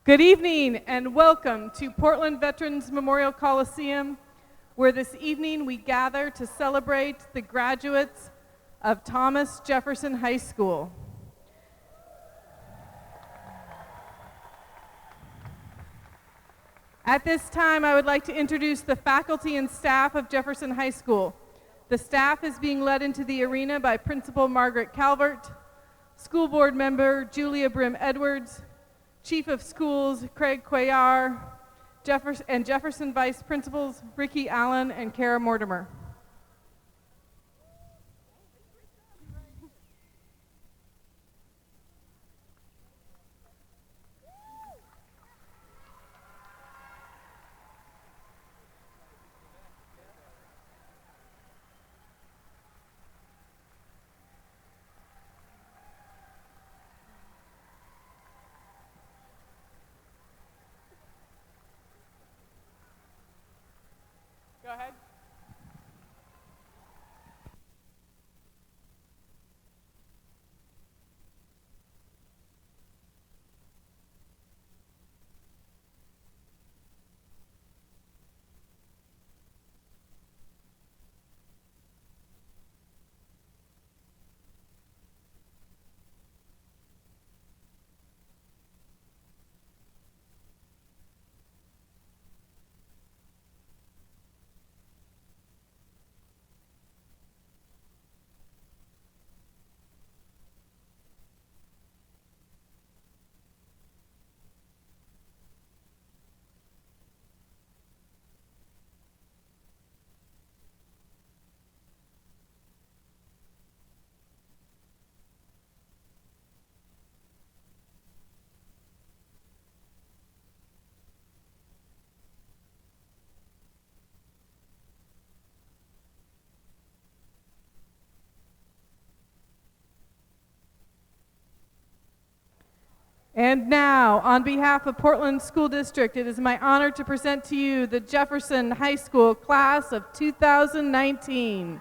Good evening and welcome to Portland Veterans Memorial Coliseum, where this evening we gather to celebrate the graduates of Thomas Jefferson High School. At this time, I would like to introduce the faculty and staff of Jefferson High School. The staff is being led into the arena by Principal Margaret Calvert, School Board Member Julia Brim Edwards, Chief of Schools Craig Cuellar, and Jefferson Vice Principals Ricky Allen and Kara Mortimer. Go ahead. And now, on behalf of Portland School District, it is my honor to present to you the Jefferson High School Class of 2019.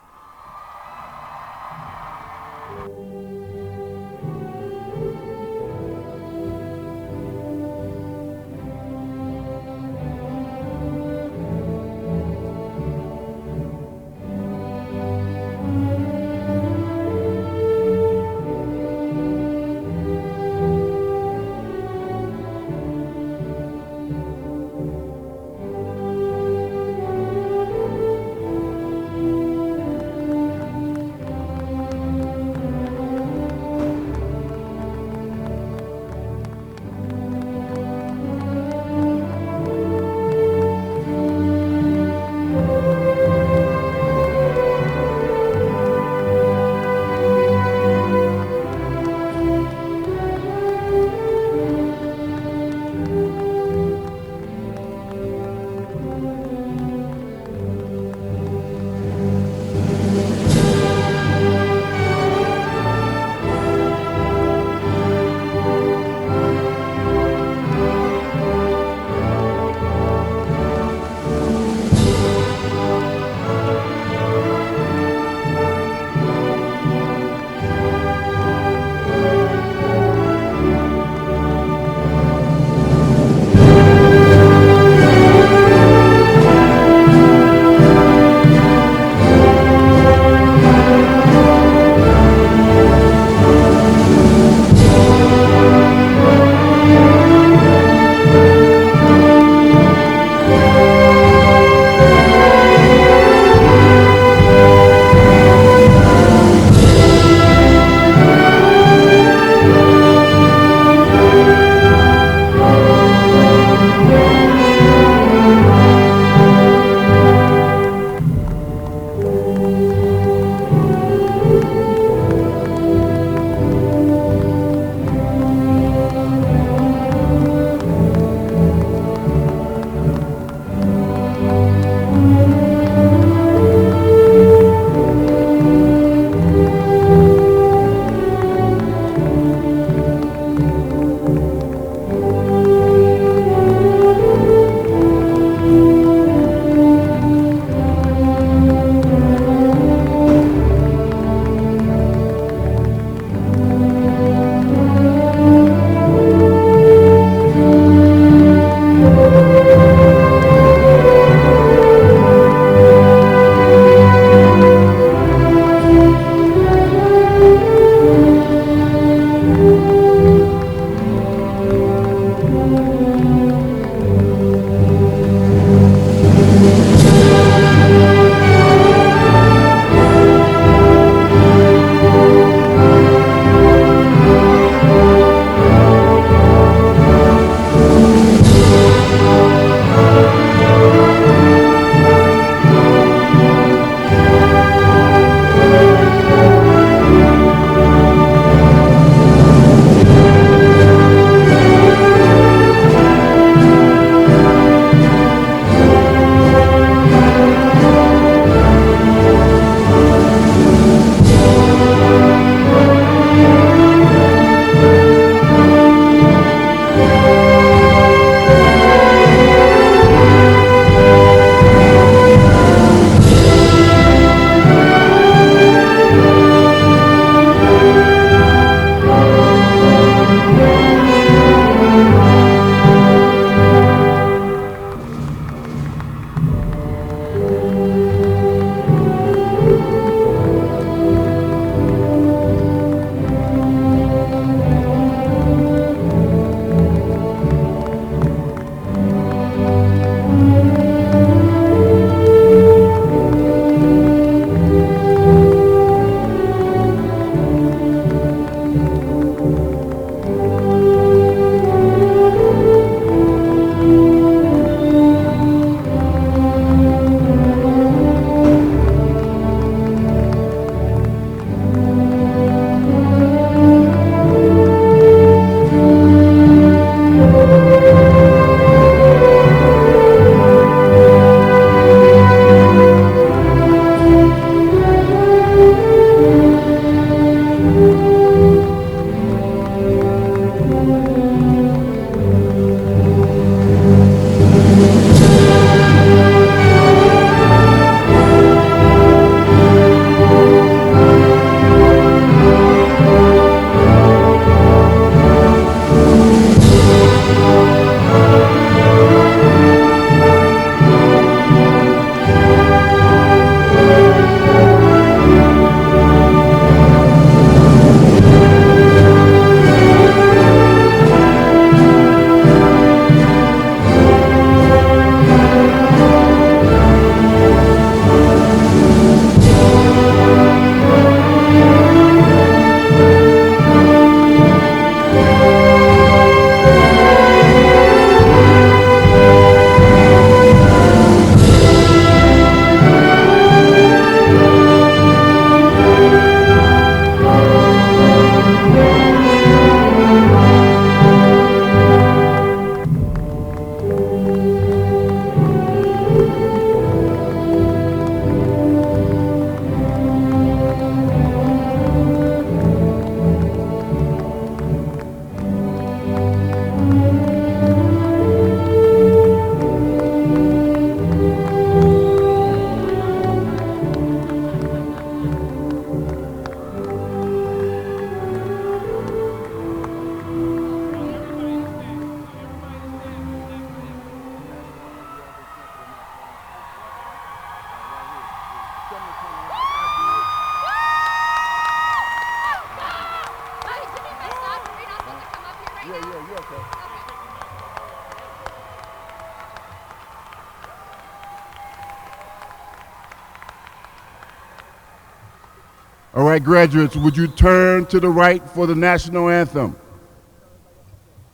All right, graduates, would you turn to the right for the national anthem?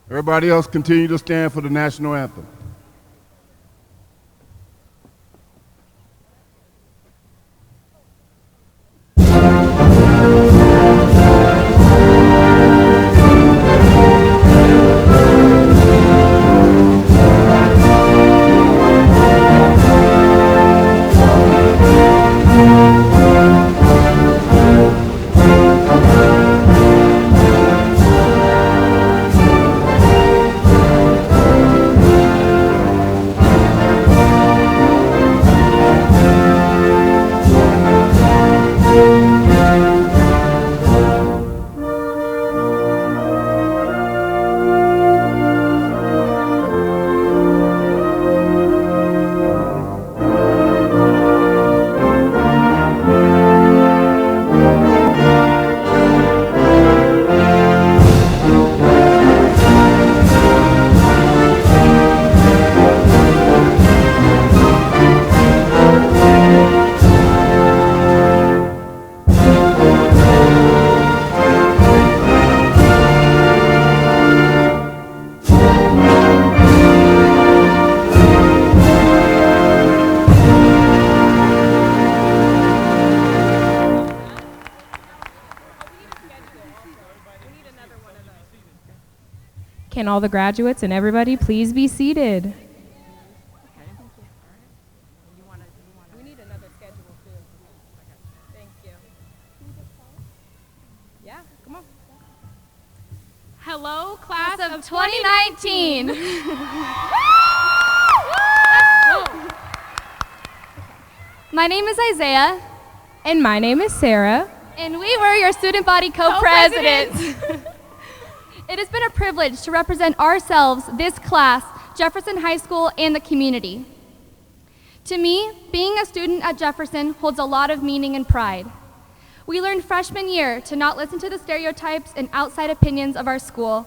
Everybody else continue to stand for the national anthem. Can all the graduates and everybody please be seated? We need another schedule too. Thank you. Yeah, come on. Hello, class of 2019. My name is Isaiah. And my name is Sarah. And we were your student body co-presidents. It has been a privilege to represent ourselves, this class, Jefferson High School, and the community. To me, being a student at Jefferson holds a lot of meaning and pride. We learned freshman year to not listen to the stereotypes and outside opinions of our school.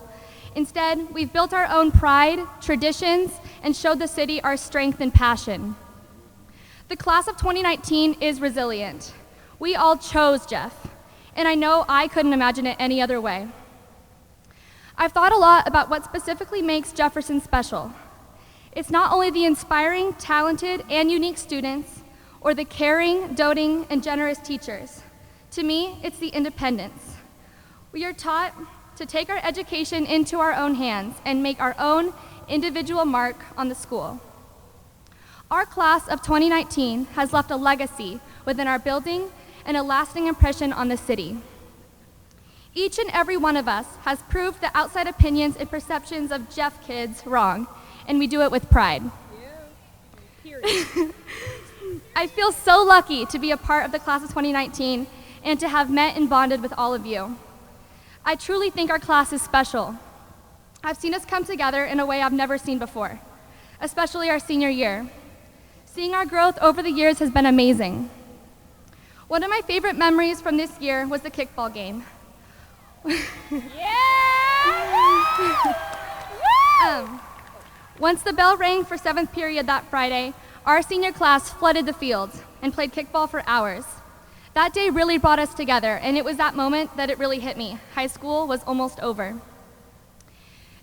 Instead, we've built our own pride, traditions, and showed the city our strength and passion. The class of 2019 is resilient. We all chose Jeff, and I know I couldn't imagine it any other way. I've thought a lot about what specifically makes Jefferson special. It's not only the inspiring, talented, and unique students, or the caring, doting, and generous teachers. To me, it's the independence. We are taught to take our education into our own hands and make our own individual mark on the school. Our class of 2019 has left a legacy within our building and a lasting impression on the city. Each and every one of us has proved the outside opinions and perceptions of Jeff kids wrong, and we do it with pride. I feel so lucky to be a part of the class of 2019 and to have met and bonded with all of you. I truly think our class is special. I've seen us come together in a way I've never seen before, especially our senior year. Seeing our growth over the years has been amazing. One of my favorite memories from this year was the kickball game. Once the bell rang for 7th period that Friday, our senior class flooded the fields and played kickball for hours. That day really brought us together, and it was that moment that it really hit me. High school was almost over.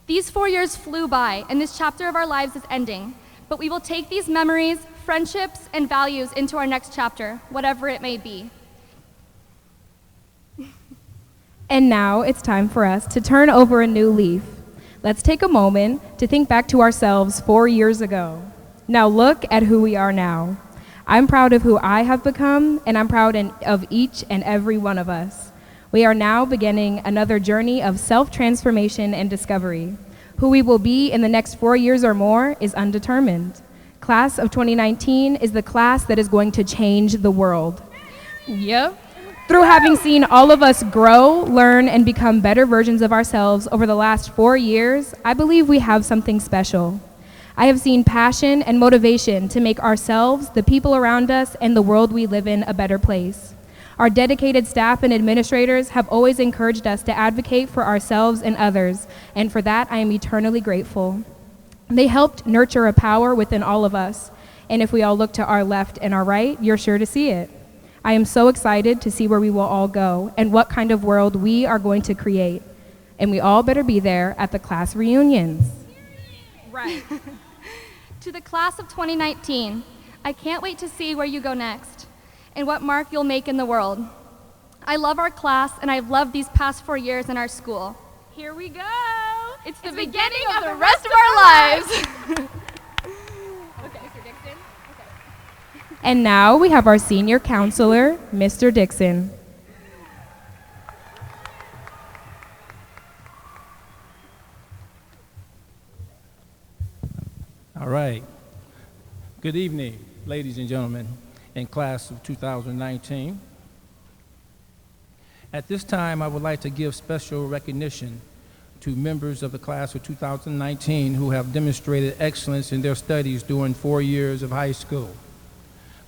These 4 years flew by, and this chapter of our lives is ending, but we will take these memories, friendships, and values into our next chapter, whatever it may be. And now it's time for us to turn over a new leaf. Let's take a moment to think back to ourselves 4 years ago. Now look at who we are now. I'm proud of who I have become, and I'm proud of each and every one of us. We are now beginning another journey of self-transformation and discovery. Who we will be in the next 4 years or more is undetermined. Class of 2019 is the class that is going to change the world. Yep. Through having seen all of us grow, learn, and become better versions of ourselves over the last 4 years, I believe we have something special. I have seen passion and motivation to make ourselves, the people around us, and the world we live in a better place. Our dedicated staff and administrators have always encouraged us to advocate for ourselves and others, and for that I am eternally grateful. They helped nurture a power within all of us, and if we all look to our left and our right, you're sure to see it. I am so excited to see where we will all go and what kind of world we are going to create. And we all better be there at the class reunions. Right. To the class of 2019, I can't wait to see where you go next and what mark you'll make in the world. I love our class, and I've loved these past 4 years in our school. Here we go. It's the beginning of the rest of our lives. Okay, Mr. Dixon. Okay. And now we have our senior counselor, Mr. Dixon. All right. Good evening, ladies and gentlemen, in class of 2019. At this time, I would like to give special recognition to members of the class of 2019 who have demonstrated excellence in their studies during 4 years of high school.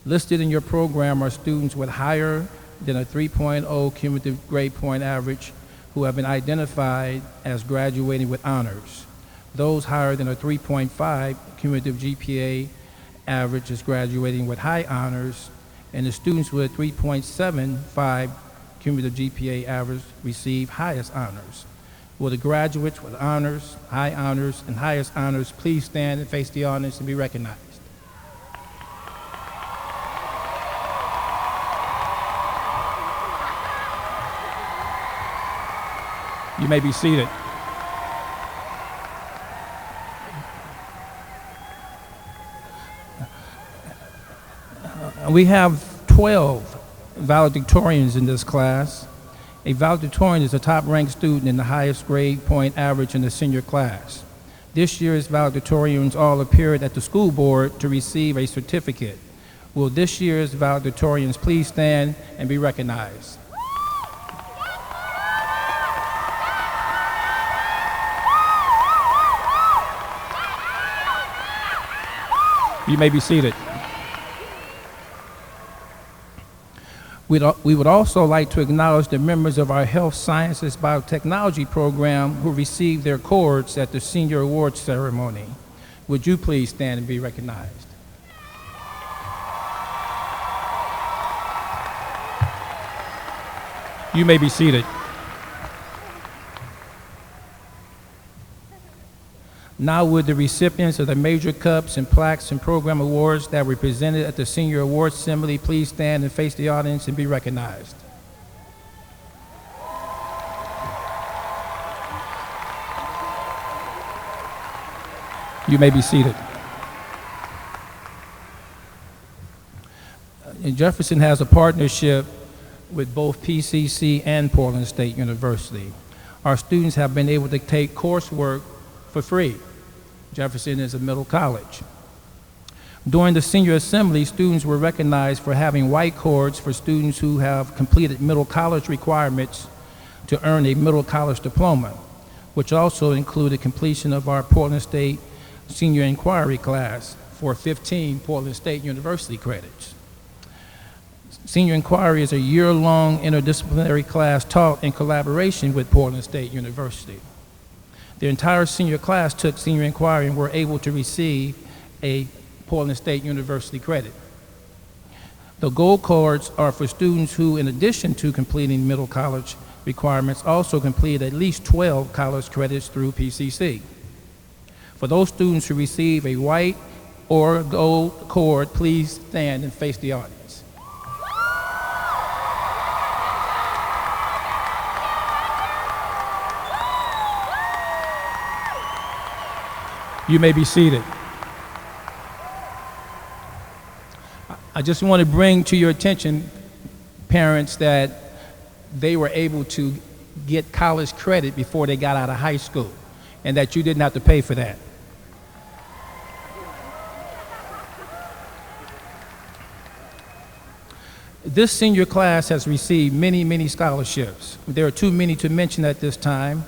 Listed in your program are students with higher than a 3.0 cumulative grade point average who have been identified as graduating with honors. Those higher than a 3.5 cumulative GPA average is graduating with high honors, and the students with a 3.75 cumulative GPA average receive highest honors. Will the graduates with honors, high honors, and highest honors please stand and face the audience and be recognized? You may be seated. We have 12 valedictorians in this class. A valedictorian is a top-ranked student in the highest grade point average in the senior class. This year's valedictorians all appeared at the school board to receive a certificate. Will this year's valedictorians please stand and be recognized? You may be seated. We would also like to acknowledge the members of our Health Sciences Biotechnology program who received their cords at the Senior Awards ceremony. Would you please stand and be recognized? You may be seated. Now would the recipients of the major cups and plaques and program awards that were presented at the Senior Awards Assembly please stand and face the audience and be recognized? You may be seated. Jefferson has a partnership with both PCC and Portland State University. Our students have been able to take coursework for free. Jefferson is a middle college. During the senior assembly, students were recognized for having white cords for students who have completed middle college requirements to earn a middle college diploma, which also included completion of our Portland State Senior Inquiry class for 15 Portland State University credits. Senior Inquiry is a year-long interdisciplinary class taught in collaboration with Portland State University. The entire senior class took Senior Inquiry and were able to receive a Portland State University credit. The gold cords are for students who, in addition to completing middle college requirements, also completed at least 12 college credits through PCC. For those students who receive a white or gold cord, please stand and face the audience. You may be seated. I just want to bring to your attention, parents, that they were able to get college credit before they got out of high school, and that you didn't have to pay for that. This senior class has received many, many scholarships. There are too many to mention at this time.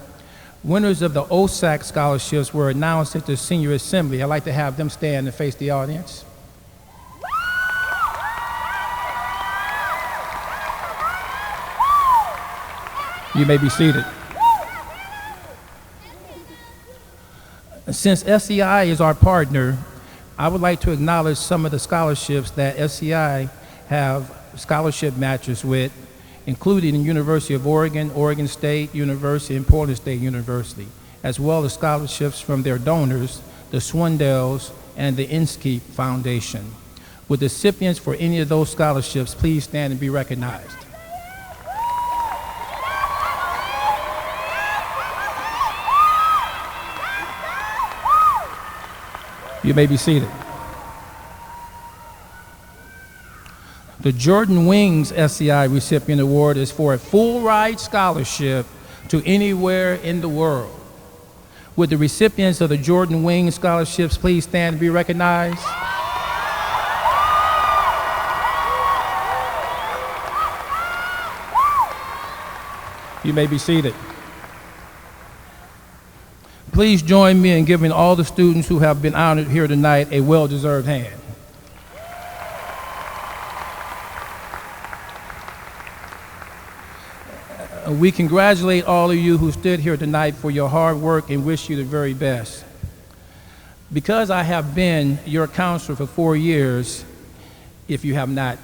Winners of the OSAC scholarships were announced at the senior assembly. I'd like to have them stand and face the audience. You may be seated. Since SEI is our partner, I would like to acknowledge some of the scholarships that SEI have scholarship matches with, including the University of Oregon, Oregon State University, and Portland State University, as well as scholarships from their donors, the Swindells and the Inskeep Foundation. Would the recipients for any of those scholarships please stand and be recognized? You may be seated. The Jordan Wings SEI recipient award is for a full ride scholarship to anywhere in the world. Would the recipients of the Jordan Wings scholarships please stand and be recognized? You may be seated. Please join me in giving all the students who have been honored here tonight a well-deserved hand. We congratulate all of you who stood here tonight for your hard work and wish you the very best. Because I have been your counselor for 4 years, if you have not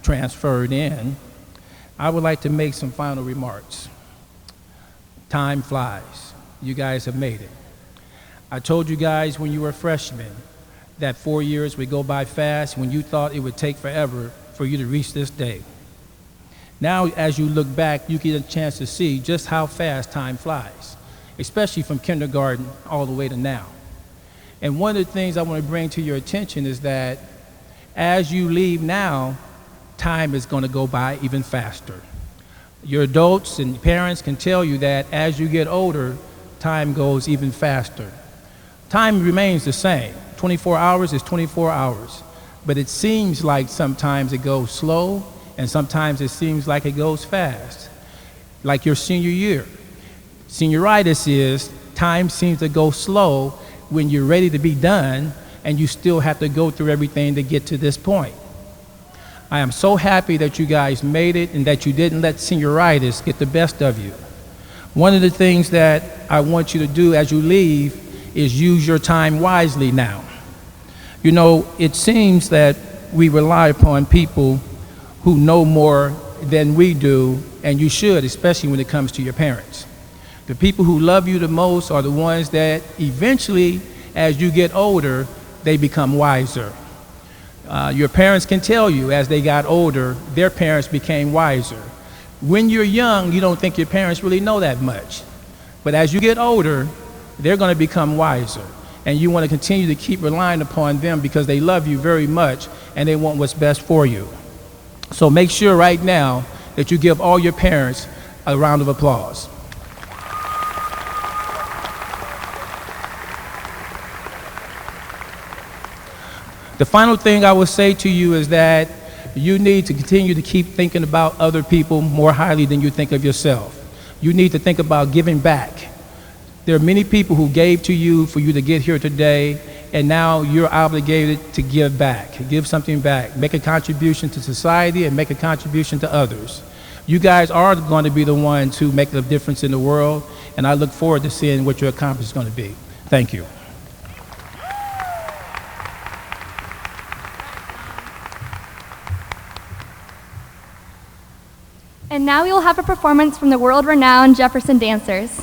transferred in, I would like to make some final remarks. Time flies. You guys have made it. I told you guys when you were freshmen that 4 years would go by fast when you thought it would take forever for you to reach this day. Now, as you look back, you get a chance to see just how fast time flies, especially from kindergarten all the way to now. And one of the things I want to bring to your attention is that as you leave now, time is going to go by even faster. Your adults and parents can tell you that as you get older, time goes even faster. Time remains the same. 24 hours is 24 hours. But it seems like sometimes it goes slow, and sometimes it seems like it goes fast. Like your senior year. Senioritis is time seems to go slow when you're ready to be done, and you still have to go through everything to get to this point. I am so happy that you guys made it and that you didn't let senioritis get the best of you. One of the things that I want you to do as you leave is use your time wisely now. You know, it seems that we rely upon people who know more than we do, and you should, especially when it comes to your parents. The people who love you the most are the ones that eventually, as you get older, they become wiser. Your parents can tell you as they got older, their parents became wiser. When you're young, you don't think your parents really know that much. But as you get older, they're going to become wiser. And you want to continue to keep relying upon them because they love you very much and they want what's best for you. So make sure right now that you give all your parents a round of applause. The final thing I will say to you is that you need to continue to keep thinking about other people more highly than you think of yourself. You need to think about giving back. There are many people who gave to you for you to get here today, and now you're obligated to give back, give something back, make a contribution to society and make a contribution to others. You guys are going to be the ones who make a difference in the world, and I look forward to seeing what your accomplishment is going to be. Thank you. And now we will have a performance from the world-renowned Jefferson dancers.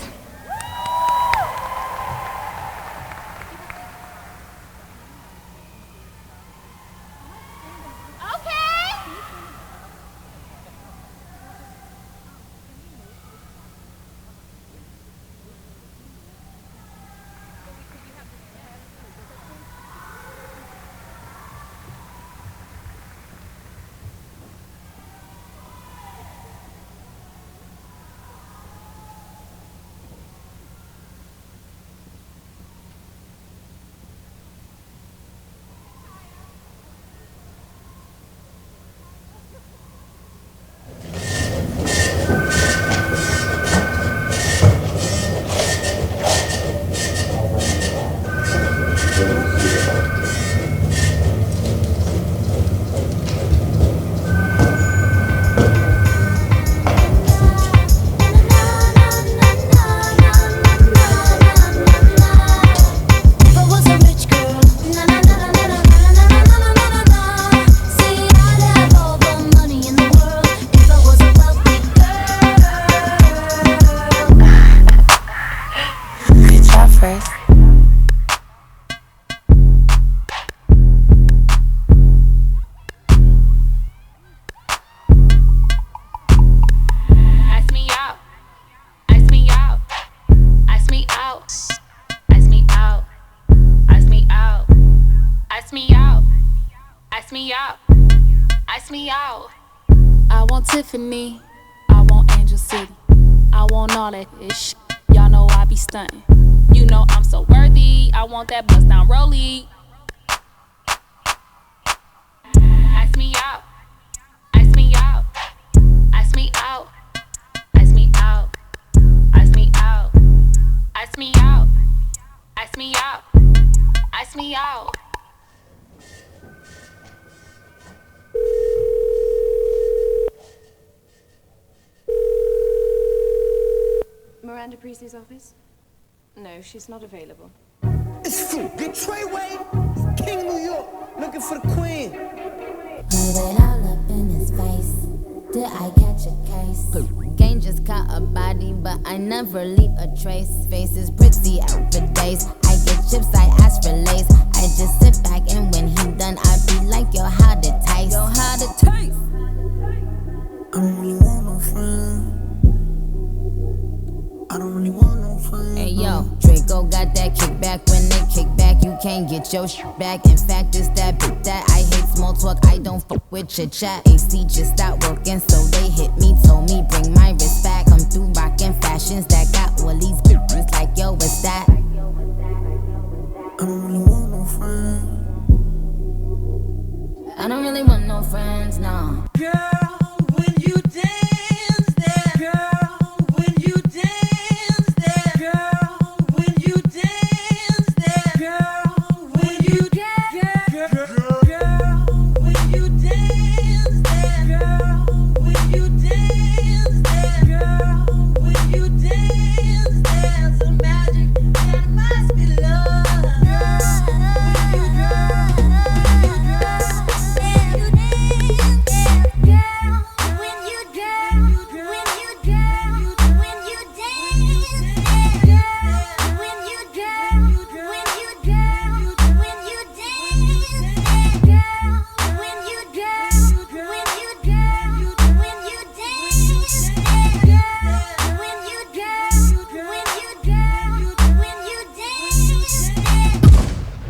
I want Tiffany, I want Angel City, I want all that ish. Y'all know I be stunting. You know I'm so worthy, I want that bust down rollie. Ice me out, ice me out, ice me out, ice me out, ice me out, ice me out, ice me out, ice me out. Miranda Priestley's office? No, she's not available. It's Fruit, get Treyway, King New York, looking for the queen. Put it all up in his face. Did I catch a case? Game just caught a body, but I never leave a trace. Face is pretty out for days. I get chips, I ask for lace. I just sit back and when he done, I be like, yo, how to taste? Yo, how to taste? I don't really want no friend. I don't really want no friend. Hey yo, Draco got that kickback. When they kick back, you can't get your shit back. In fact, it's that big that I hate small talk. I don't fuck with your chat. AC just stopped working, so they hit me. Told me bring my wrist back. Come through rockin' fashions that got all these bitches like yo, what's that? I don't really want no friend. I don't really want no friends, no. Girl, when you dance there, girl, when you dance there, girl, when you dance there, girl, when you girl, when you dance there, girl, when you dance there, girl, when you dance there, some magic that must be love. When you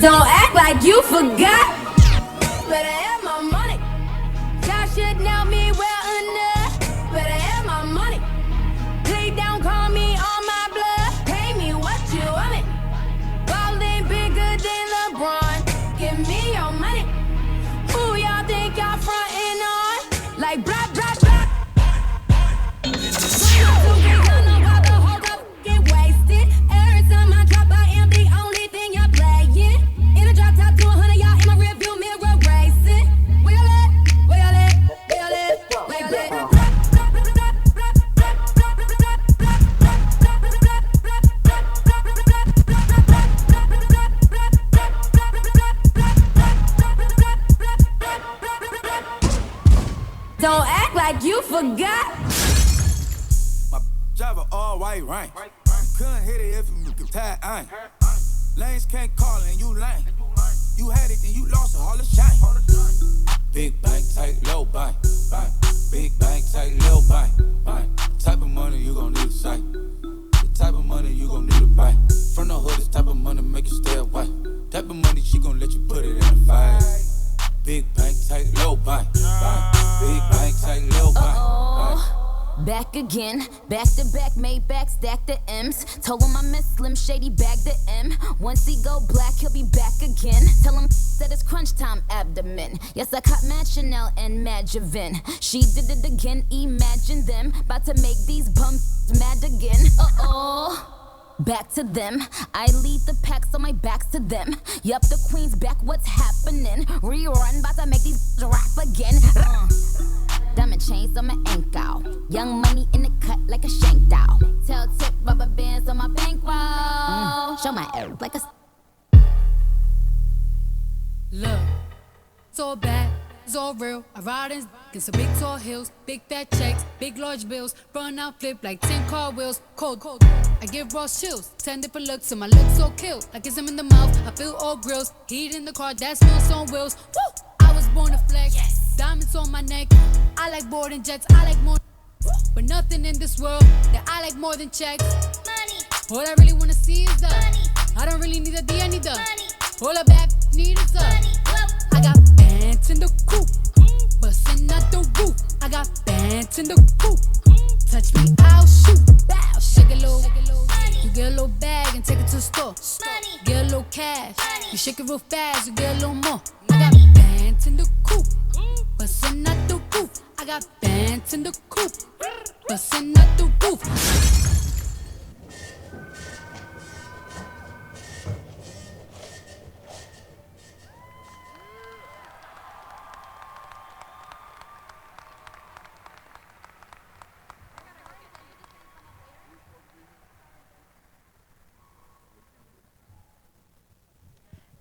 Don't act like you forgot. But I have my money. Y'all should know me well enough. But like you forgot. My driver all white rank. Couldn't hit it if you could tie ain't. Lanes can't call and you lame. You had it and you lost it, all the shame. Big bank, tight, low bank. Big bank, tight, low bank. Type of money you gon' need to say. The type of money you gon' need to buy. From the hood, this type of money make you stay away. Type of money she gon' let you put it in the fight. Big bank, tight, low bank. Big bank, tight, low bank. Back again, back to back, made back, stack the M's. Told him I miss Slim Shady, bag the M. Once he go black, he'll be back again. Tell him that it's crunch time abdomen. Yes, I caught Mad Chanel and Mad Javin. She did it again, imagine them. About to make these bums mad again. Back to them. I lead the pack, so my back's to them. Yup, the queen's back, what's happening? Rerun, about to make these rap again. Diamond chains on my ankle. Young money in the cut like a shank doll. Tail tip rubber bands on my bankroll. Show my air like a. Look, it's all bad, it's all real. I ride in some big tall hills, big fat checks, big large bills. Run out, flip like 10 car wheels. Cold. I give raw chills, 10 different looks, and my looks so kill. Like it's him in the mouth, I feel all grills. Heat in the car, that smells on wheels. Woo! I was born to flex. Yes. Diamonds on my neck. I like boarding jets. I like more. But nothing in this world that I like more than checks. Money. All I really wanna see is the money. I don't really need a D, I need the money. All I back need is the money. I got bands in the coop, bustin' out the roof. I got bands in the coop. Touch me, I'll shoot. Bow, shake a little. You get a little bag and take it to the store. Money. Get a little cash. Money. You shake it real fast, you get a little more. I got bands in the coop, bustin' out the roof. I got bands in the coop, bustin' out the roof.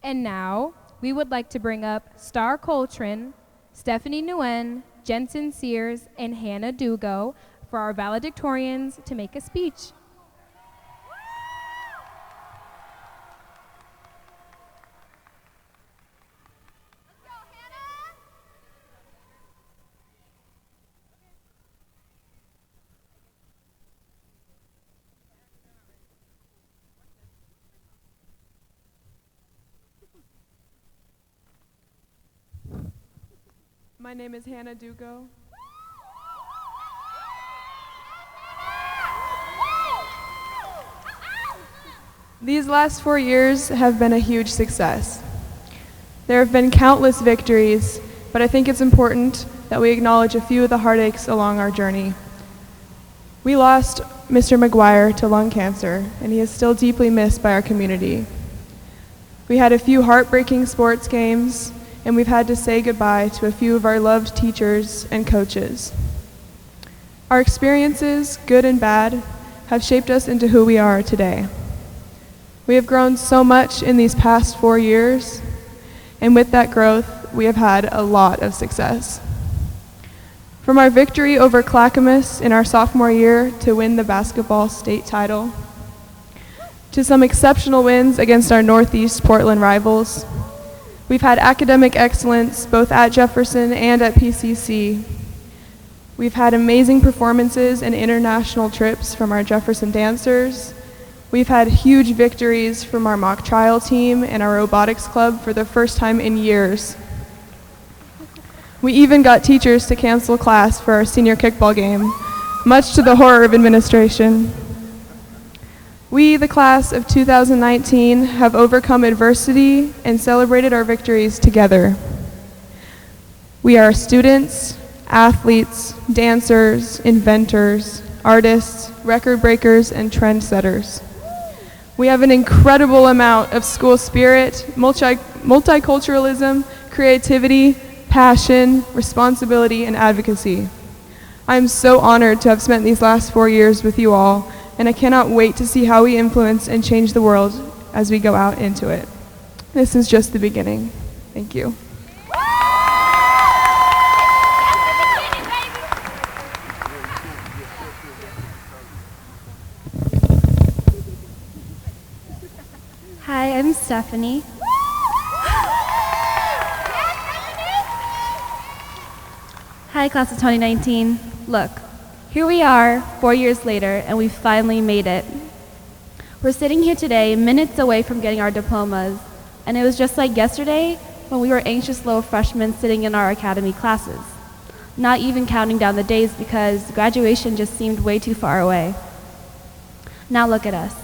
And now, we would like to bring up Star Coltrane, Stephanie Nguyen, Jensen Sears, and Hannah Dugo for our valedictorians to make a speech. My name is Hannah Dugo. These last 4 years have been a huge success. There have been countless victories, but I think it's important that we acknowledge a few of the heartaches along our journey. We lost Mr. McGuire to lung cancer, and he is still deeply missed by our community. We had a few heartbreaking sports games, and we've had to say goodbye to a few of our loved teachers and coaches. Our experiences, good and bad, have shaped us into who we are today. We have grown so much in these past 4 years, and with that growth, we have had a lot of success. From our victory over Clackamas in our sophomore year to win the basketball state title, to some exceptional wins against our Northeast Portland rivals, we've had academic excellence both at Jefferson and at PCC. We've had amazing performances and international trips from our Jefferson dancers. We've had huge victories from our mock trial team and our robotics club for the first time in years. We even got teachers to cancel class for our senior kickball game, much to the horror of administration. We, the class of 2019, have overcome adversity and celebrated our victories together. We are students, athletes, dancers, inventors, artists, record breakers, and trendsetters. We have an incredible amount of school spirit, multiculturalism, creativity, passion, responsibility, and advocacy. I am so honored to have spent these last 4 years with you all, and I cannot wait to see how we influence and change the world as we go out into it. This is just the beginning. Thank you. Hi, I'm Stephanie. Hi, class of 2019. Look, here we are, 4 years later, and we finally made it. We're sitting here today, minutes away from getting our diplomas, and it was just like yesterday when we were anxious little freshmen sitting in our academy classes, not even counting down the days because graduation just seemed way too far away. Now look at us.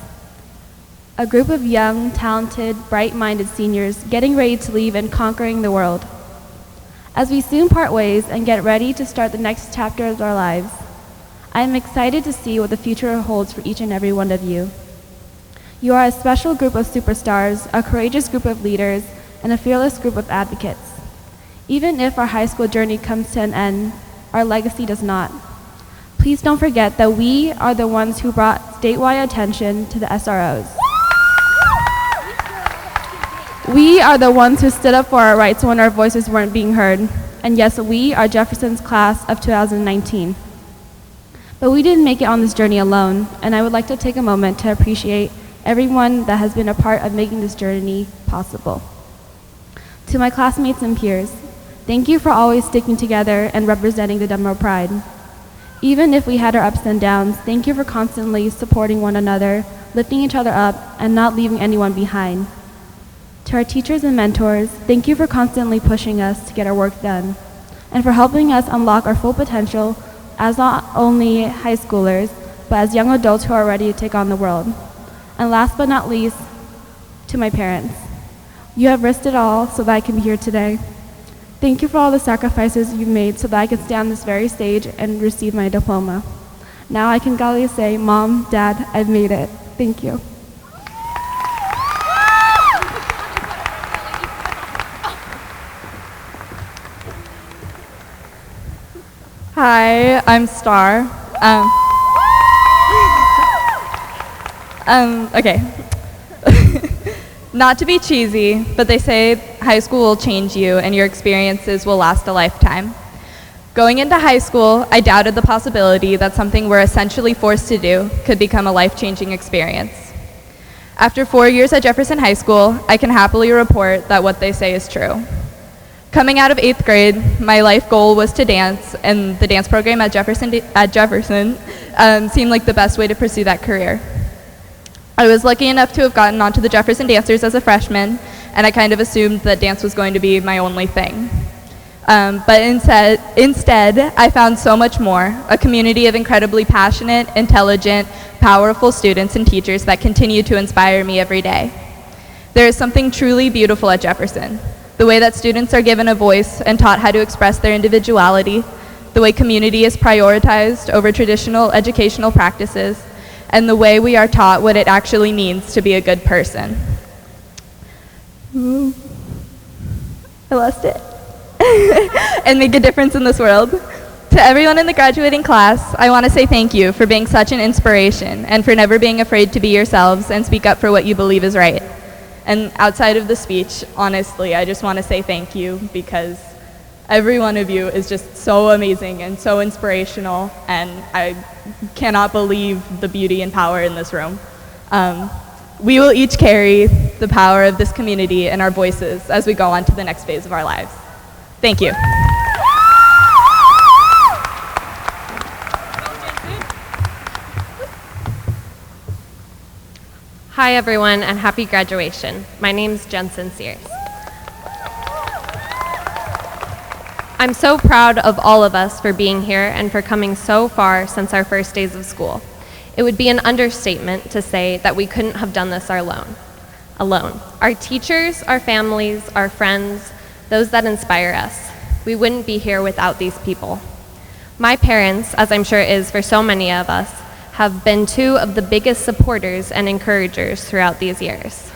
A group of young, talented, bright-minded seniors getting ready to leave and conquering the world. As we soon part ways and get ready to start the next chapter of our lives, I am excited to see what the future holds for each and every one of you. You are a special group of superstars, a courageous group of leaders, and a fearless group of advocates. Even if our high school journey comes to an end, our legacy does not. Please don't forget that we are the ones who brought statewide attention to the SROs. We are the ones who stood up for our rights when our voices weren't being heard. And yes, we are Jefferson's class of 2019. But we didn't make it on this journey alone, and I would like to take a moment to appreciate everyone that has been a part of making this journey possible. To my classmates and peers, thank you for always sticking together and representing the Demo Pride. Even if we had our ups and downs, thank you for constantly supporting one another, lifting each other up, and not leaving anyone behind. To our teachers and mentors, thank you for constantly pushing us to get our work done, and for helping us unlock our full potential as not only high schoolers, but as young adults who are ready to take on the world. And last but not least, to my parents. You have risked it all so that I can be here today. Thank you for all the sacrifices you've made so that I can stand on this very stage and receive my diploma. Now I can gladly say, Mom, Dad, I've made it. Thank you. Hi, I'm Star. Okay. Not to be cheesy, but they say high school will change you and your experiences will last a lifetime. Going into high school, I doubted the possibility that something we're essentially forced to do could become a life-changing experience. After 4 years at Jefferson High School, I can happily report that what they say is true. Coming out of 8th grade, my life goal was to dance, and the dance program at Jefferson seemed like the best way to pursue that career. I was lucky enough to have gotten onto the Jefferson Dancers as a freshman, and I kind of assumed that dance was going to be my only thing. But instead, I found so much more, a community of incredibly passionate, intelligent, powerful students and teachers that continue to inspire me every day. There is something truly beautiful at Jefferson. The way that students are given a voice and taught how to express their individuality, the way community is prioritized over traditional educational practices, and the way we are taught what it actually means to be a good person. I lost it. And make a difference in this world. To everyone in the graduating class, I want to say thank you for being such an inspiration and for never being afraid to be yourselves and speak up for what you believe is right. And outside of the speech, honestly, I just want to say thank you because every one of you is just so amazing and so inspirational, and I cannot believe the beauty and power in this room. We will each carry the power of this community in our voices as we go on to the next phase of our lives. Thank you. Hi everyone, and happy graduation. My name's Jensen Sears. I'm so proud of all of us for being here and for coming so far since our first days of school. It would be an understatement to say that we couldn't have done this alone. Our teachers, our families, our friends, those that inspire us. We wouldn't be here without these people. My parents, as I'm sure it is for so many of us, have been two of the biggest supporters and encouragers throughout these years.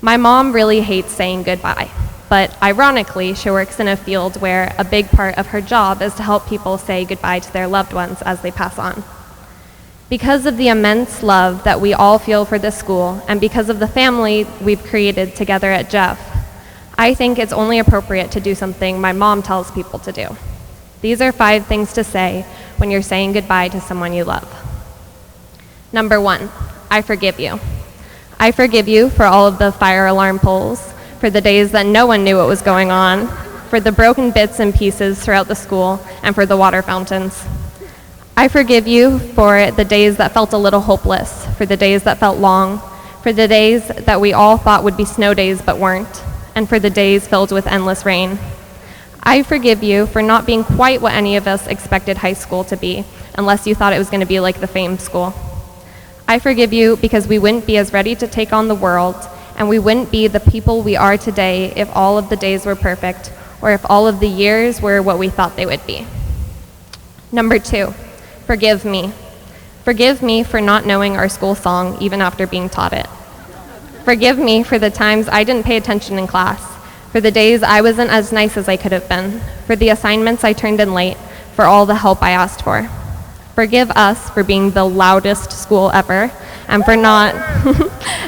My mom really hates saying goodbye, but ironically, she works in a field where a big part of her job is to help people say goodbye to their loved ones as they pass on. Because of the immense love that we all feel for this school, and because of the family we've created together at Jeff, I think it's only appropriate to do something my mom tells people to do. These are 5 things to say when you're saying goodbye to someone you love. Number 1, I forgive you. I forgive you for all of the fire alarm poles, for the days that no one knew what was going on, for the broken bits and pieces throughout the school, and for the water fountains. I forgive you for the days that felt a little hopeless, for the days that felt long, for the days that we all thought would be snow days but weren't, and for the days filled with endless rain. I forgive you for not being quite what any of us expected high school to be, unless you thought it was going to be like the famed school. I forgive you because we wouldn't be as ready to take on the world, and we wouldn't be the people we are today if all of the days were perfect, or if all of the years were what we thought they would be. Number 2, forgive me. Forgive me for not knowing our school song even after being taught it. Forgive me for the times I didn't pay attention in class, for the days I wasn't as nice as I could have been, for the assignments I turned in late, for all the help I asked for. Forgive us for being the loudest school ever, and for not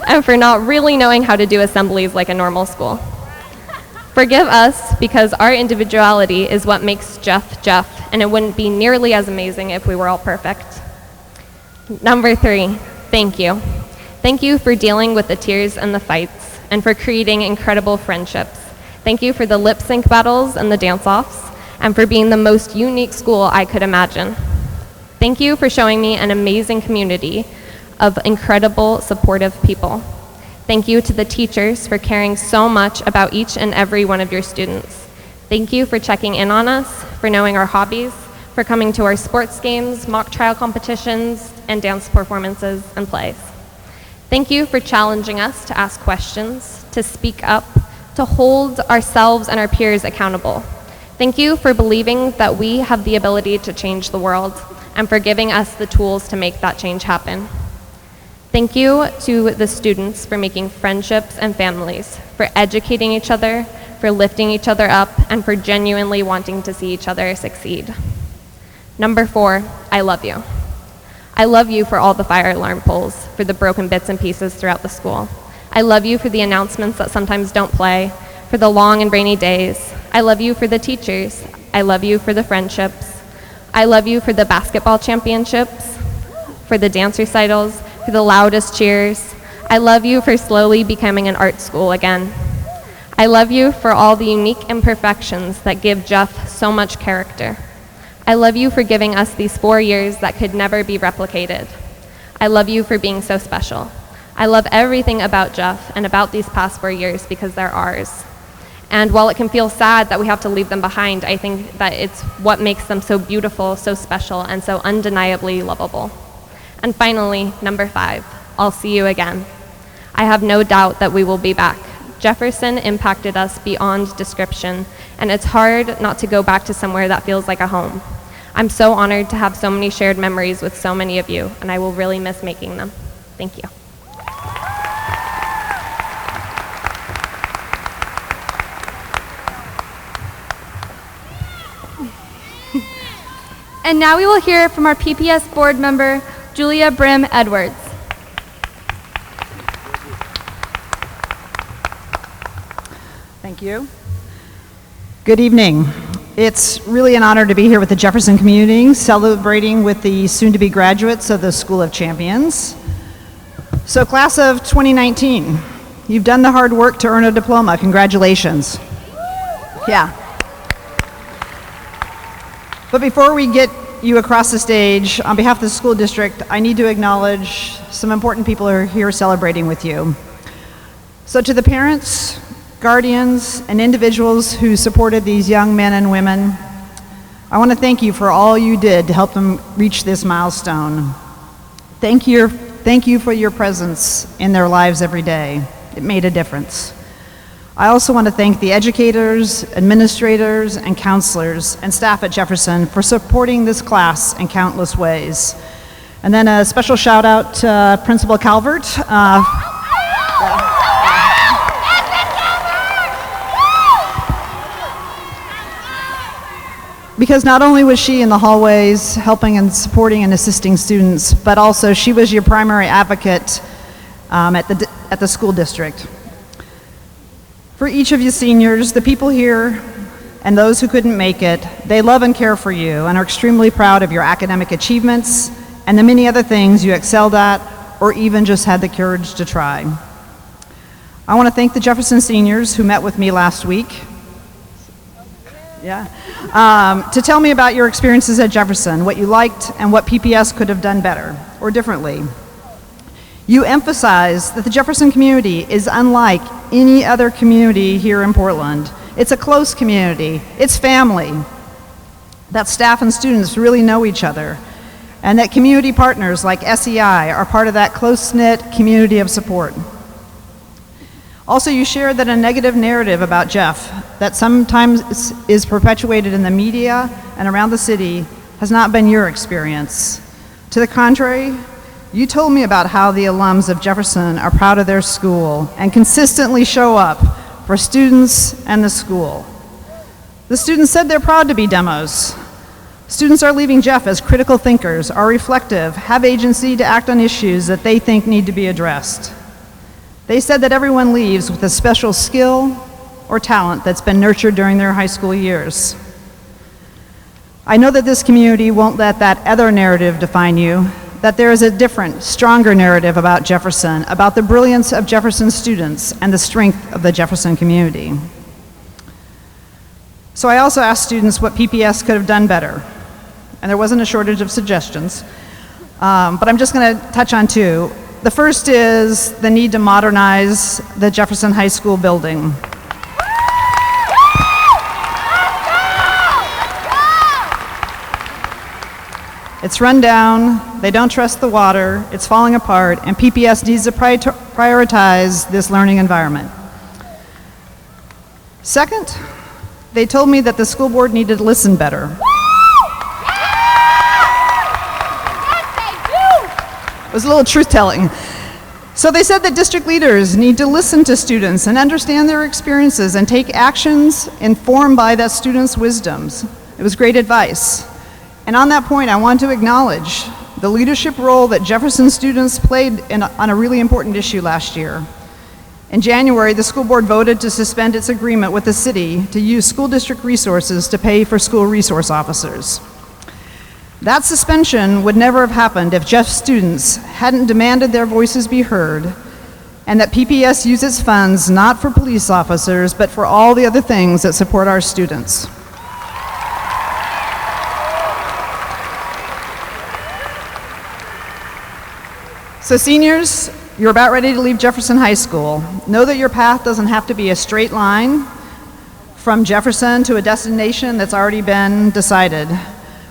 and for not really knowing how to do assemblies like a normal school. Forgive us because our individuality is what makes Jeff Jeff, and it wouldn't be nearly as amazing if we were all perfect. Number 3, thank you. Thank you for dealing with the tears and the fights, and for creating incredible friendships. Thank you for the lip sync battles and the dance-offs, and for being the most unique school I could imagine. Thank you for showing me an amazing community of incredible, supportive people. Thank you to the teachers for caring so much about each and every one of your students. Thank you for checking in on us, for knowing our hobbies, for coming to our sports games, mock trial competitions, and dance performances and plays. Thank you for challenging us to ask questions, to speak up, to hold ourselves and our peers accountable. Thank you for believing that we have the ability to change the world, and for giving us the tools to make that change happen. Thank you to the students for making friendships and families, for educating each other, for lifting each other up, and for genuinely wanting to see each other succeed. Number 4, I love you. I love you for all the fire alarm poles, for the broken bits and pieces throughout the school. I love you for the announcements that sometimes don't play, for the long and rainy days. I love you for the teachers. I love you for the friendships. I love you for the basketball championships, for the dance recitals, for the loudest cheers. I love you for slowly becoming an art school again. I love you for all the unique imperfections that give Jeff so much character. I love you for giving us these 4 years that could never be replicated. I love you for being so special. I love everything about Jeff and about these past 4 years because they're ours. And while it can feel sad that we have to leave them behind, I think that it's what makes them so beautiful, so special, and so undeniably lovable. And finally, number 5, I'll see you again. I have no doubt that we will be back. Jefferson impacted us beyond description, and it's hard not to go back to somewhere that feels like a home. I'm so honored to have so many shared memories with so many of you, and I will really miss making them. Thank you. And now we will hear from our PPS board member, Julia Brim Edwards. Thank you. Good evening. It's really an honor to be here with the Jefferson community, celebrating with the soon-to-be graduates of the School of Champions. So class of 2019, you've done the hard work to earn a diploma. Congratulations. Yeah. But before we get you across the stage, on behalf of the school district, I need to acknowledge some important people who are here celebrating with you. So to the parents, guardians, and individuals who supported these young men and women, I want to thank you for all you did to help them reach this milestone. Thank you for your presence in their lives every day. It made a difference. I also want to thank the educators, administrators, and counselors and staff at Jefferson for supporting this class in countless ways. And then a special shout out to Principal Calvert. Because not only was she in the hallways helping and supporting and assisting students, but also she was your primary advocate at the school district. For each of you seniors, the people here and those who couldn't make it, they love and care for you and are extremely proud of your academic achievements and the many other things you excelled at or even just had the courage to try. I want to thank the Jefferson seniors who met with me last week. To tell me about your experiences at Jefferson, what you liked, and what PPS could have done better or differently. You emphasize that the Jefferson community is unlike any other community here in Portland. It's a close community. It's family. That staff and students really know each other, and that community partners like SEI are part of that close-knit community of support. Also, you shared that a negative narrative about Jeff that sometimes is perpetuated in the media and around the city has not been your experience. To the contrary, you told me about how the alums of Jefferson are proud of their school and consistently show up for students and the school. The students said they're proud to be demos. Students are leaving Jeff as critical thinkers, are reflective, have agency to act on issues that they think need to be addressed. They said that everyone leaves with a special skill or talent that's been nurtured during their high school years. I know that this community won't let that other narrative define you, that there is a different, stronger narrative about Jefferson, about the brilliance of Jefferson students and the strength of the Jefferson community. So I also asked students what PPS could have done better, and there wasn't a shortage of suggestions, but I'm just going to touch on two. The first is the need to modernize the Jefferson High School building. It's run down, they don't trust the water, it's falling apart, and PPS needs to prioritize this learning environment. Second, they told me that the school board needed to listen better. It was a little truth-telling. So they said that district leaders need to listen to students and understand their experiences and take actions informed by that student's wisdoms. It was great advice. And on that point, I want to acknowledge the leadership role that Jefferson students played on a really important issue last year. In January, the school board voted to suspend its agreement with the city to use school district resources to pay for school resource officers. That suspension would never have happened if Jeff's students hadn't demanded their voices be heard, and that PPS use its funds not for police officers, but for all the other things that support our students. So seniors, you're about ready to leave Jefferson High School. Know that your path doesn't have to be a straight line from Jefferson to a destination that's already been decided.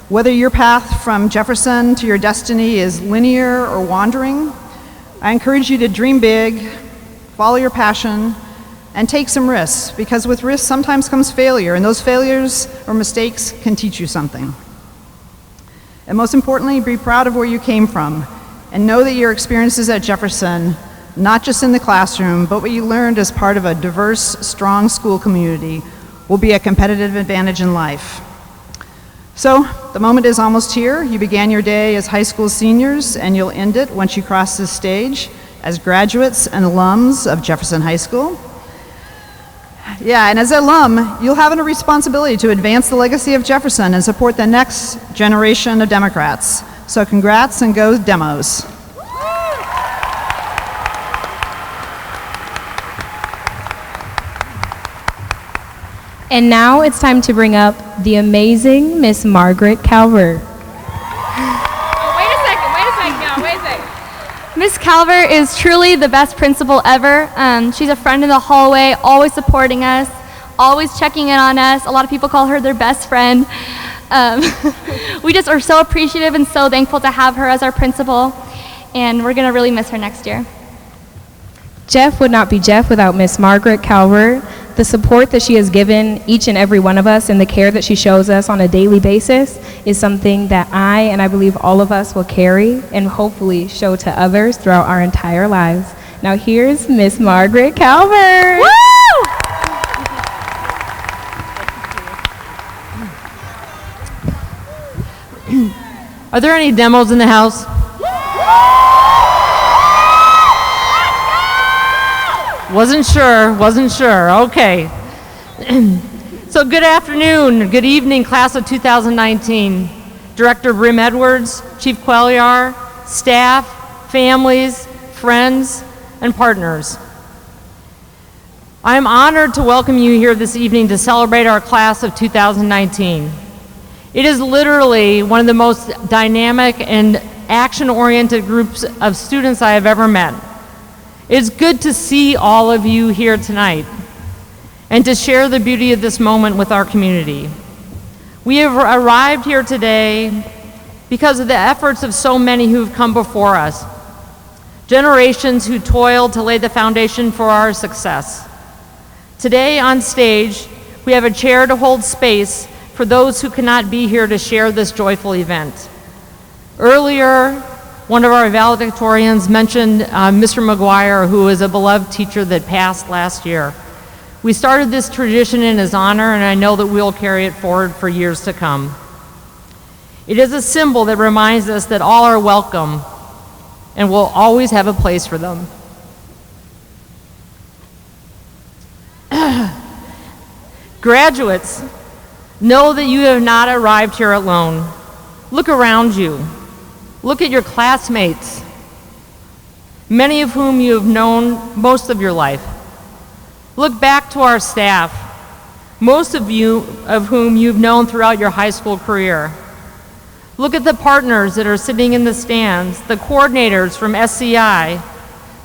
Whether your path from Jefferson to your destiny is linear or wandering, I encourage you to dream big, follow your passion, and take some risks, because with risks sometimes comes failure, and those failures or mistakes can teach you something. And most importantly, be proud of where you came from, and know that your experiences at Jefferson, not just in the classroom, but what you learned as part of a diverse, strong school community, will be a competitive advantage in life. So, the moment is almost here. You began your day as high school seniors, and you'll end it once you cross this stage as graduates and alums of Jefferson High School. Yeah, and as an alum, you'll have a responsibility to advance the legacy of Jefferson and support the next generation of Democrats. So congrats and go Demos. And now it's time to bring up the amazing Miss Margaret Calvert. Wait a second. Miss Calvert is truly the best principal ever. She's a friend in the hallway, always supporting us, always checking in on us. A lot of people call her their best friend. We just are so appreciative and so thankful to have her as our principal, and we're gonna really miss her next year. Jeff would not be Jeff without Miss Margaret Calvert. The support that she has given each and every one of us and the care that she shows us on a daily basis is something that I believe all of us will carry and hopefully show to others throughout our entire lives. Now here's Miss Margaret Calvert. Woo! Are there any demos in the house? Wasn't sure. Okay. So good afternoon, good evening, class of 2019. Director Brim Edwards, Chief Quelliar, staff, families, friends, and partners. I am honored to welcome you here this evening to celebrate our class of 2019. It is literally one of the most dynamic and action-oriented groups of students I have ever met. It's good to see all of you here tonight and to share the beauty of this moment with our community. We have arrived here today because of the efforts of so many who have come before us, generations who toiled to lay the foundation for our success. Today on stage, we have a chair to hold space for those who cannot be here to share this joyful event. Earlier, one of our valedictorians mentioned Mr. McGuire, who is a beloved teacher that passed last year. We started this tradition in his honor, and I know that we'll carry it forward for years to come. It is a symbol that reminds us that all are welcome and will always have a place for them. Graduates, know that you have not arrived here alone. Look around you. Look at your classmates, many of whom you have known most of your life. Look back to our staff, most of whom you've known throughout your high school career. Look at the partners that are sitting in the stands, the coordinators from SCI,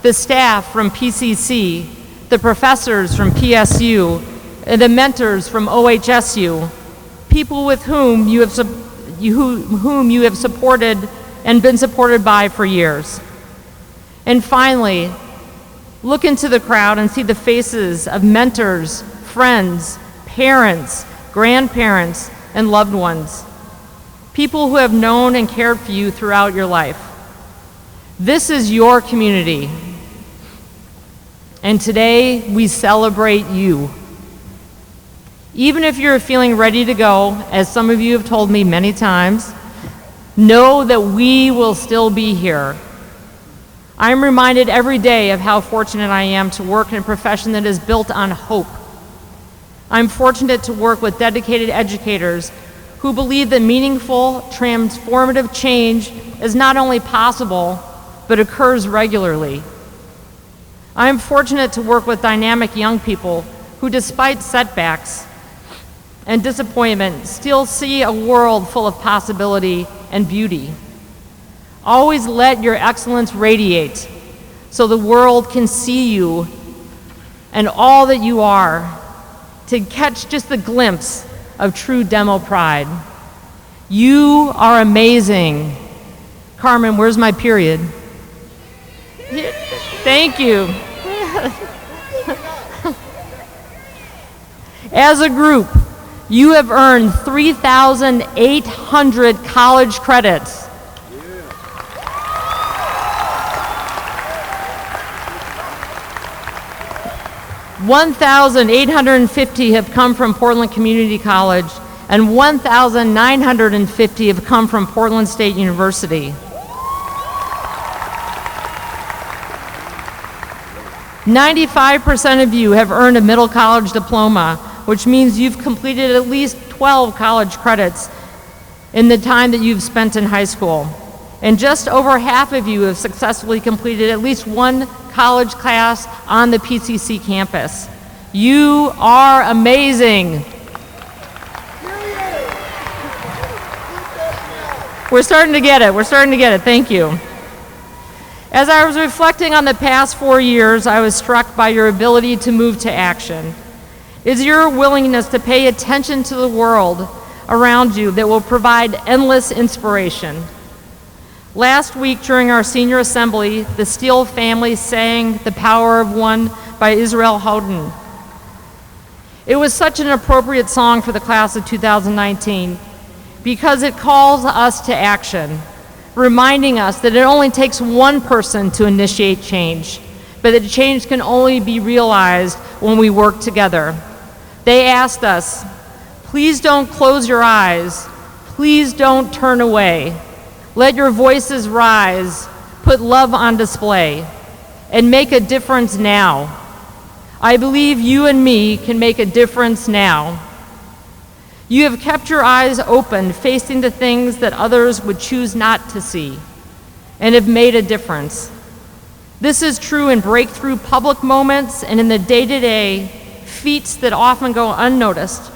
the staff from PCC, the professors from PSU, and the mentors from OHSU, people with whom you have supported and been supported by for years. And finally, look into the crowd and see the faces of mentors, friends, parents, grandparents, and loved ones, people who have known and cared for you throughout your life. This is your community, and today we celebrate you. Even if you're feeling ready to go, as some of you have told me many times, know that we will still be here. I'm reminded every day of how fortunate I am to work in a profession that is built on hope. I'm fortunate to work with dedicated educators who believe that meaningful, transformative change is not only possible, but occurs regularly. I'm fortunate to work with dynamic young people who, despite setbacks and disappointment, still see a world full of possibility and beauty. Always let your excellence radiate so the world can see you and all that you are, to catch just a glimpse of true demo pride. You are amazing. Carmen, where's my period? Thank you. As a group, you have earned 3,800 college credits. 1,850 have come from Portland Community College, and 1,950 have come from Portland State University. 95% of you have earned a middle college diploma, which means you've completed at least 12 college credits in the time that you've spent in high school. And just over half of you have successfully completed at least one college class on the PCC campus. You are amazing. We're starting to get it. We're starting to get it. Thank you. As I was reflecting on the past 4 years, I was struck by your ability to move to action. It's your willingness to pay attention to the world around you that will provide endless inspiration. Last week during our senior assembly, the Steele family sang "The Power of One" by Israel Houghton. It was such an appropriate song for the class of 2019 because it calls us to action, reminding us that it only takes one person to initiate change, but that change can only be realized when we work together. They asked us, please don't close your eyes, please don't turn away. Let your voices rise, put love on display, and make a difference now. I believe you and me can make a difference now. You have kept your eyes open, facing the things that others would choose not to see. and have made a difference. This is true in breakthrough public moments and in the day-to-day feats that often go unnoticed,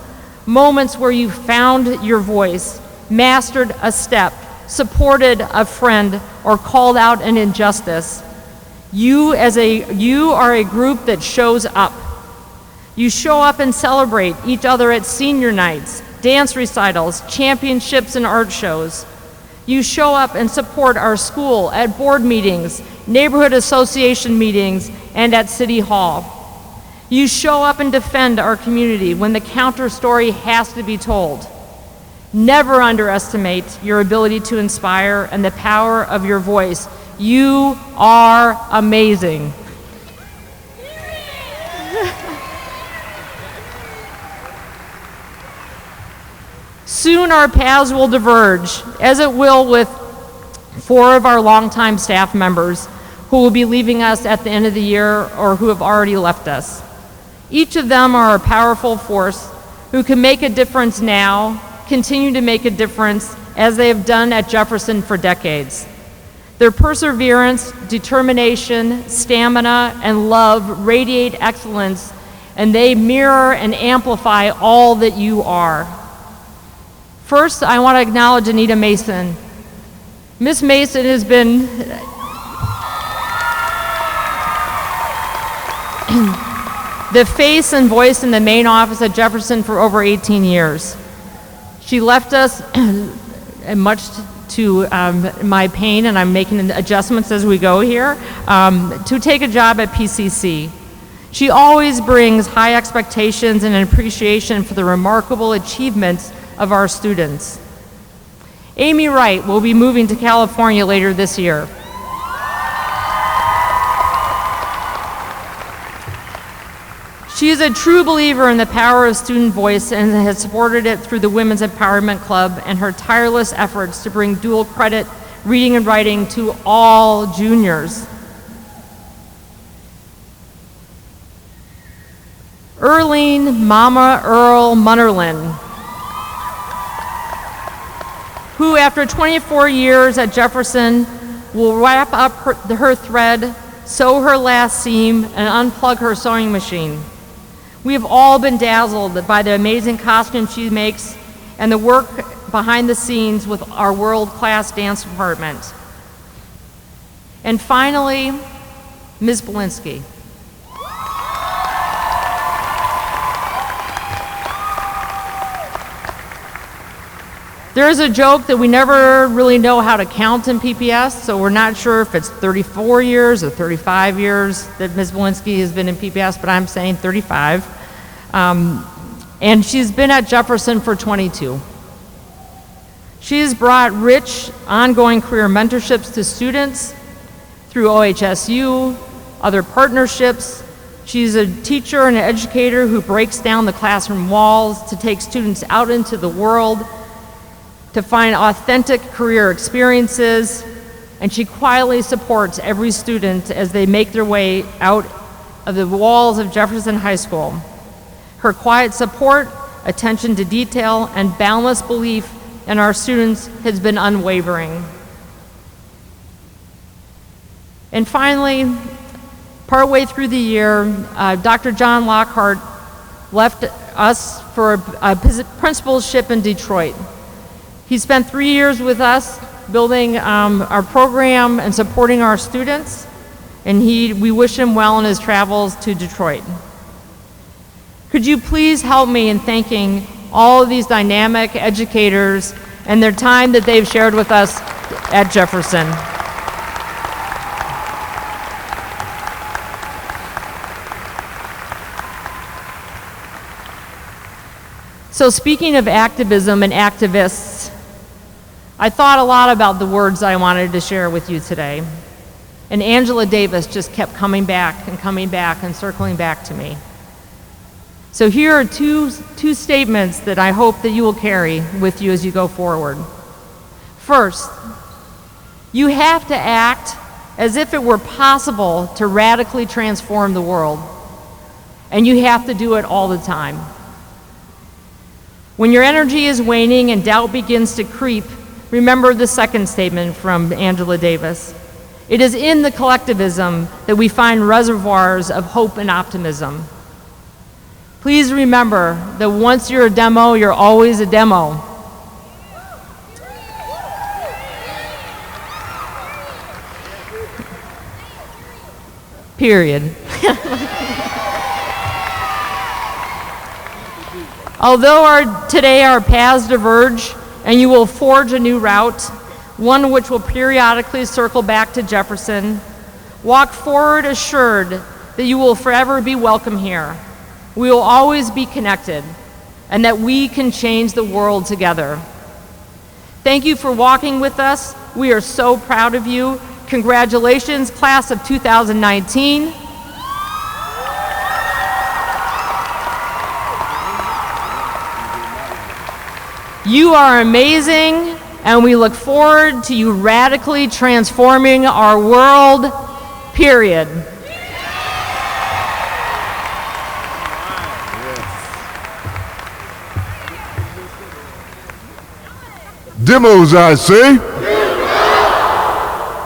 moments where you found your voice, mastered a step, supported a friend, or called out an injustice. You are a group that shows up. You show up and celebrate each other at senior nights, dance recitals, championships, and art shows. You show up and support our school at board meetings, neighborhood association meetings, and at City Hall. You show up and defend our community when the counter story has to be told. Never underestimate your ability to inspire and the power of your voice. You are amazing. Soon our paths will diverge, as it will with 4 of our longtime staff members who will be leaving us at the end of the year or who have already left us. Each of them are a powerful force who can make a difference now, continue to make a difference as they have done at Jefferson for decades. Their perseverance, determination, stamina, and love radiate excellence, and they mirror and amplify all that you are. First, I want to acknowledge Anita Mason. Miss Mason has been the face and voice in the main office at Jefferson for over 18 years. She left us, much to my pain, and I'm making adjustments as we go here, to take a job at PCC. She always brings high expectations and an appreciation for the remarkable achievements of our students. Amy Wright will be moving to California later this year. She is a true believer in the power of student voice and has supported it through the Women's Empowerment Club and her tireless efforts to bring dual credit reading and writing to all juniors. Earlene Mama Earl Munnerlin, who after 24 years at Jefferson will wrap up her thread, sew her last seam, and unplug her sewing machine. We have all been dazzled by the amazing costumes she makes and the work behind the scenes with our world-class dance department. And finally, Ms. Belinsky. There is a joke that we never really know how to count in PPS, so we're not sure if it's 34 years or 35 years that Ms. Belinsky has been in PPS, but I'm saying 35. And she's been at Jefferson for 22. She has brought rich, ongoing career mentorships to students through OHSU, other partnerships. She's a teacher and an educator who breaks down the classroom walls to take students out into the world to find authentic career experiences, and she quietly supports every student as they make their way out of the walls of Jefferson High School. Her quiet support, attention to detail, and boundless belief in our students has been unwavering. And finally, partway through the year, Dr. John Lockhart left us for a principalship in Detroit. He spent 3 years with us building our program and supporting our students, and we wish him well in his travels to Detroit. Could you please help me in thanking all of these dynamic educators and their time that they've shared with us at Jefferson. So speaking of activism and activists, I thought a lot about the words I wanted to share with you today. And Angela Davis just kept coming back and circling back to me. So here are two statements that I hope that you will carry with you as you go forward. First, you have to act as if it were possible to radically transform the world. And you have to do it all the time. When your energy is waning and doubt begins to creep, remember the second statement from Angela Davis. It is in the collectivism that we find reservoirs of hope and optimism. Please remember that once you're a demo, you're always a demo. Period. Although today our paths diverge and you will forge a new route, one which will periodically circle back to Jefferson, walk forward assured that you will forever be welcome here. We will always be connected and that we can change the world together. Thank you for walking with us. We are so proud of you. Congratulations, class of 2019. You are amazing, and we look forward to you radically transforming our world, period. Demos, I say.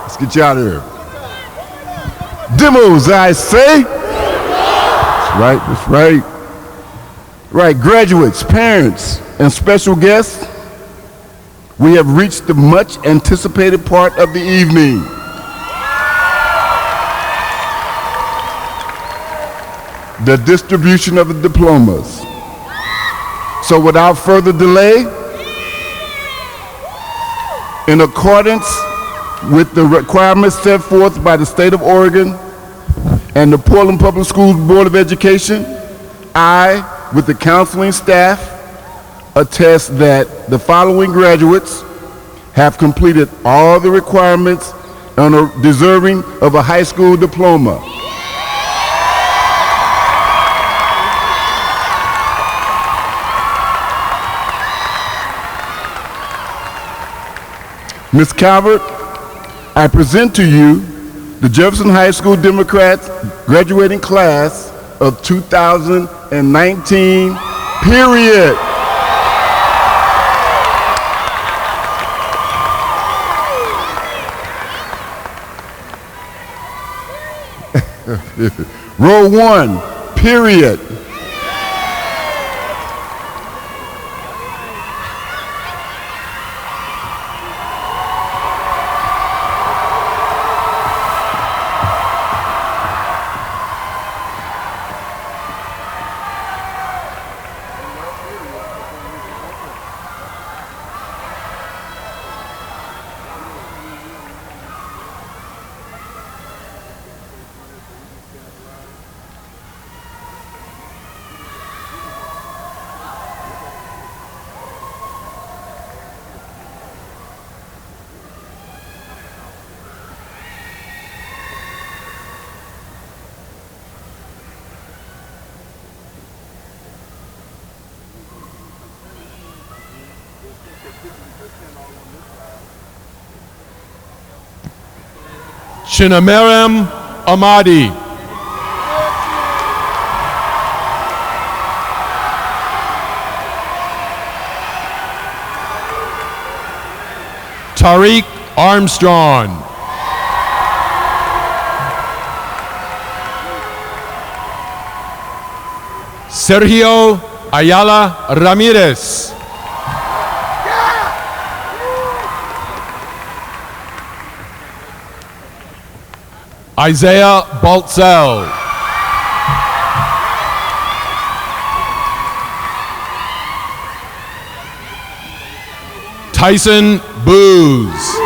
Let's get you out of here. Demos, I say. That's right, that's right. Right, graduates, parents, and special guests, we have reached the much anticipated part of the evening. The distribution of the diplomas. So without further delay, in accordance with the requirements set forth by the state of Oregon and the Portland Public Schools Board of Education, I, with the counseling staff, attest that the following graduates have completed all the requirements and are deserving of a high school diploma. Ms. Calvert, I present to you the Jefferson High School Democrats graduating class of 2019, period. Row 1, period. Chinamerem Amadi. Tariq Armstrong. Sergio Ayala Ramirez. Isaiah Baltzel. Tyson Booz.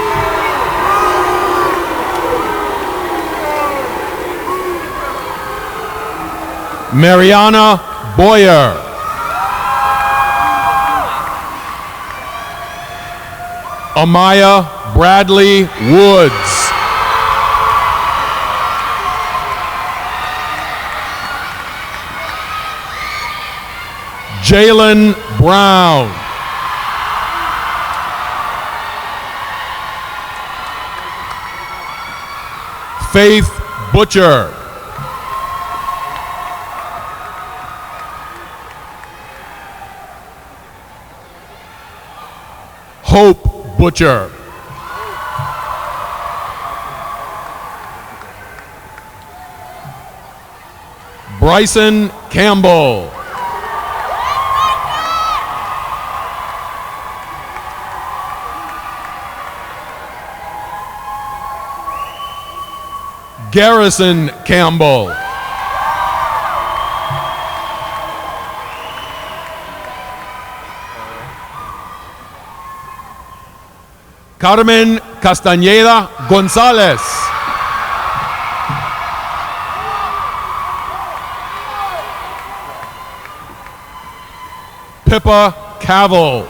Mariana Boyer. Amaya Bradley Woods. Jalen Brown. Faith Butcher. Hope Butcher. Bryson Campbell. Garrison Campbell. Carmen Castañeda González. Pippa Cavill.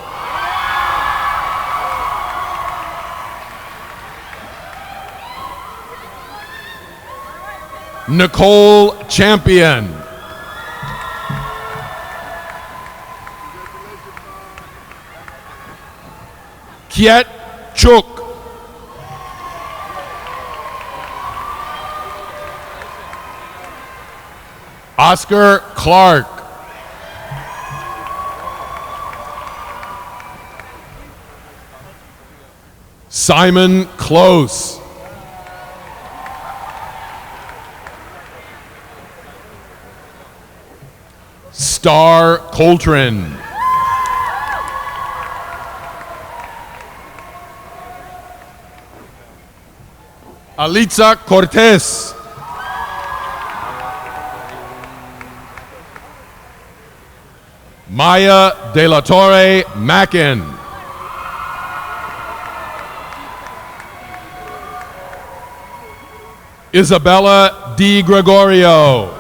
Nicole Champion. Kiet Chuk. Oscar Clark. Simon Close. Star Coltrane. Alitza Cortez. Maya De La Torre Mackin. Isabella Di Gregorio.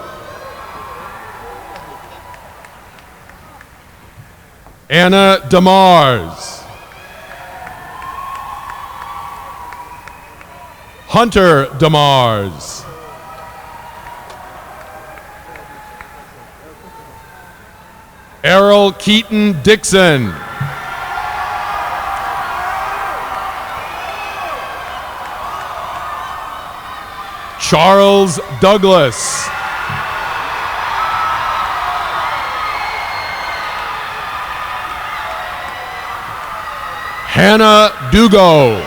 Anna DeMars. Hunter DeMars. Errol Keaton Dixon. Charles Douglas. Hannah Dugo.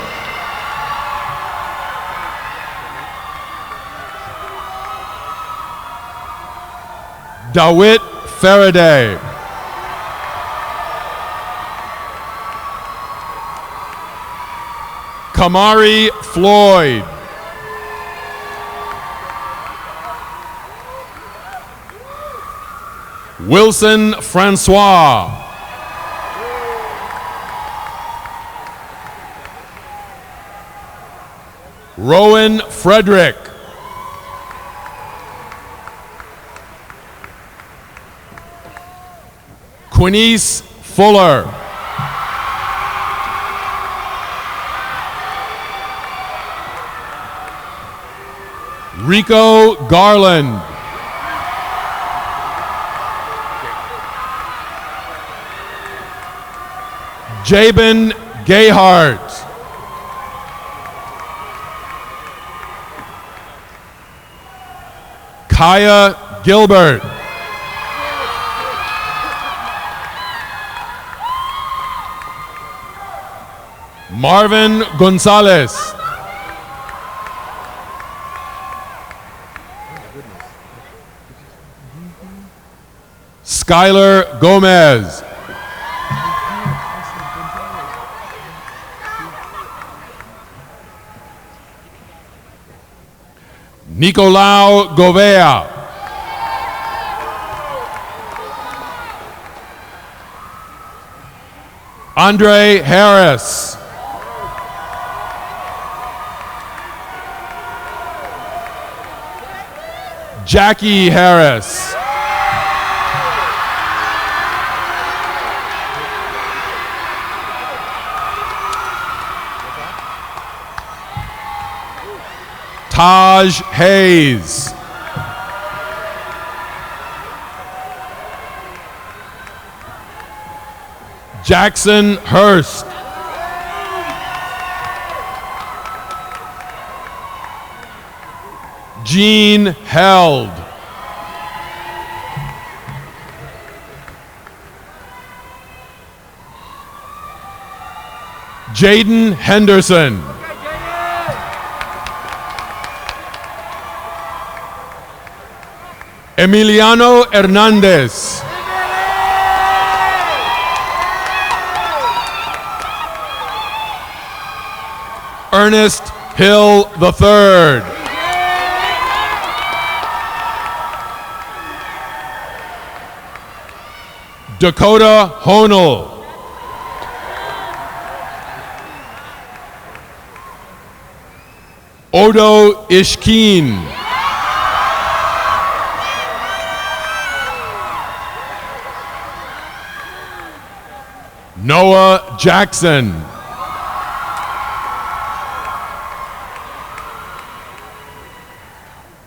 Dawit Faraday. Kamari Floyd. Wilson Francois. Rowan Frederick. Quinice Fuller. Rico Garland. Jabin Gayhart. Kaya Gilbert. Marvin Gonzalez. Skylar Gomez. Nicolau Govea. Andre Harris. Jackie Harris. Taj Hayes. Jackson Hurst. Gene Held. Jaden Henderson. Emiliano Hernandez. Ernest Hill III. Dakota Honel. Odo Ishkeen. Noah Jackson.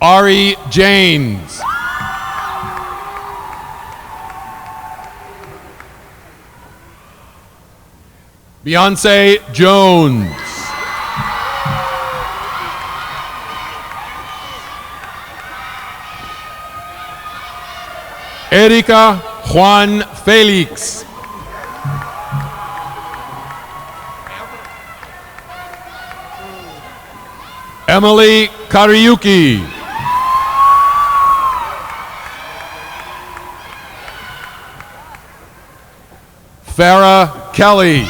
Ari James. Beyonce Jones. Erika Juan Felix. Emily Kariuki. Farah Kelly.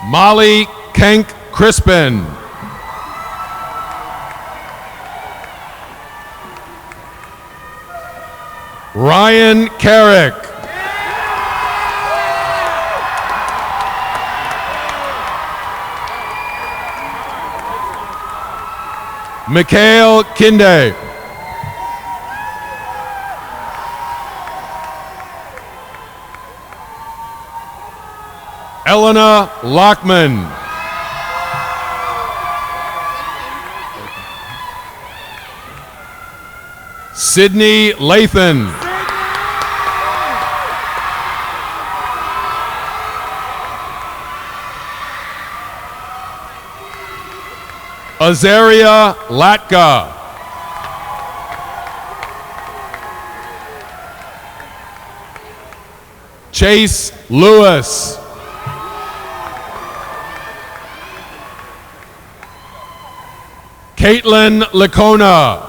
Molly Kenk Crispin. Ryan Carrick. Mikhail Kinde. Elena Lockman. Sydney Lathan. Azaria Latka. Chase Lewis. Caitlin Lacona.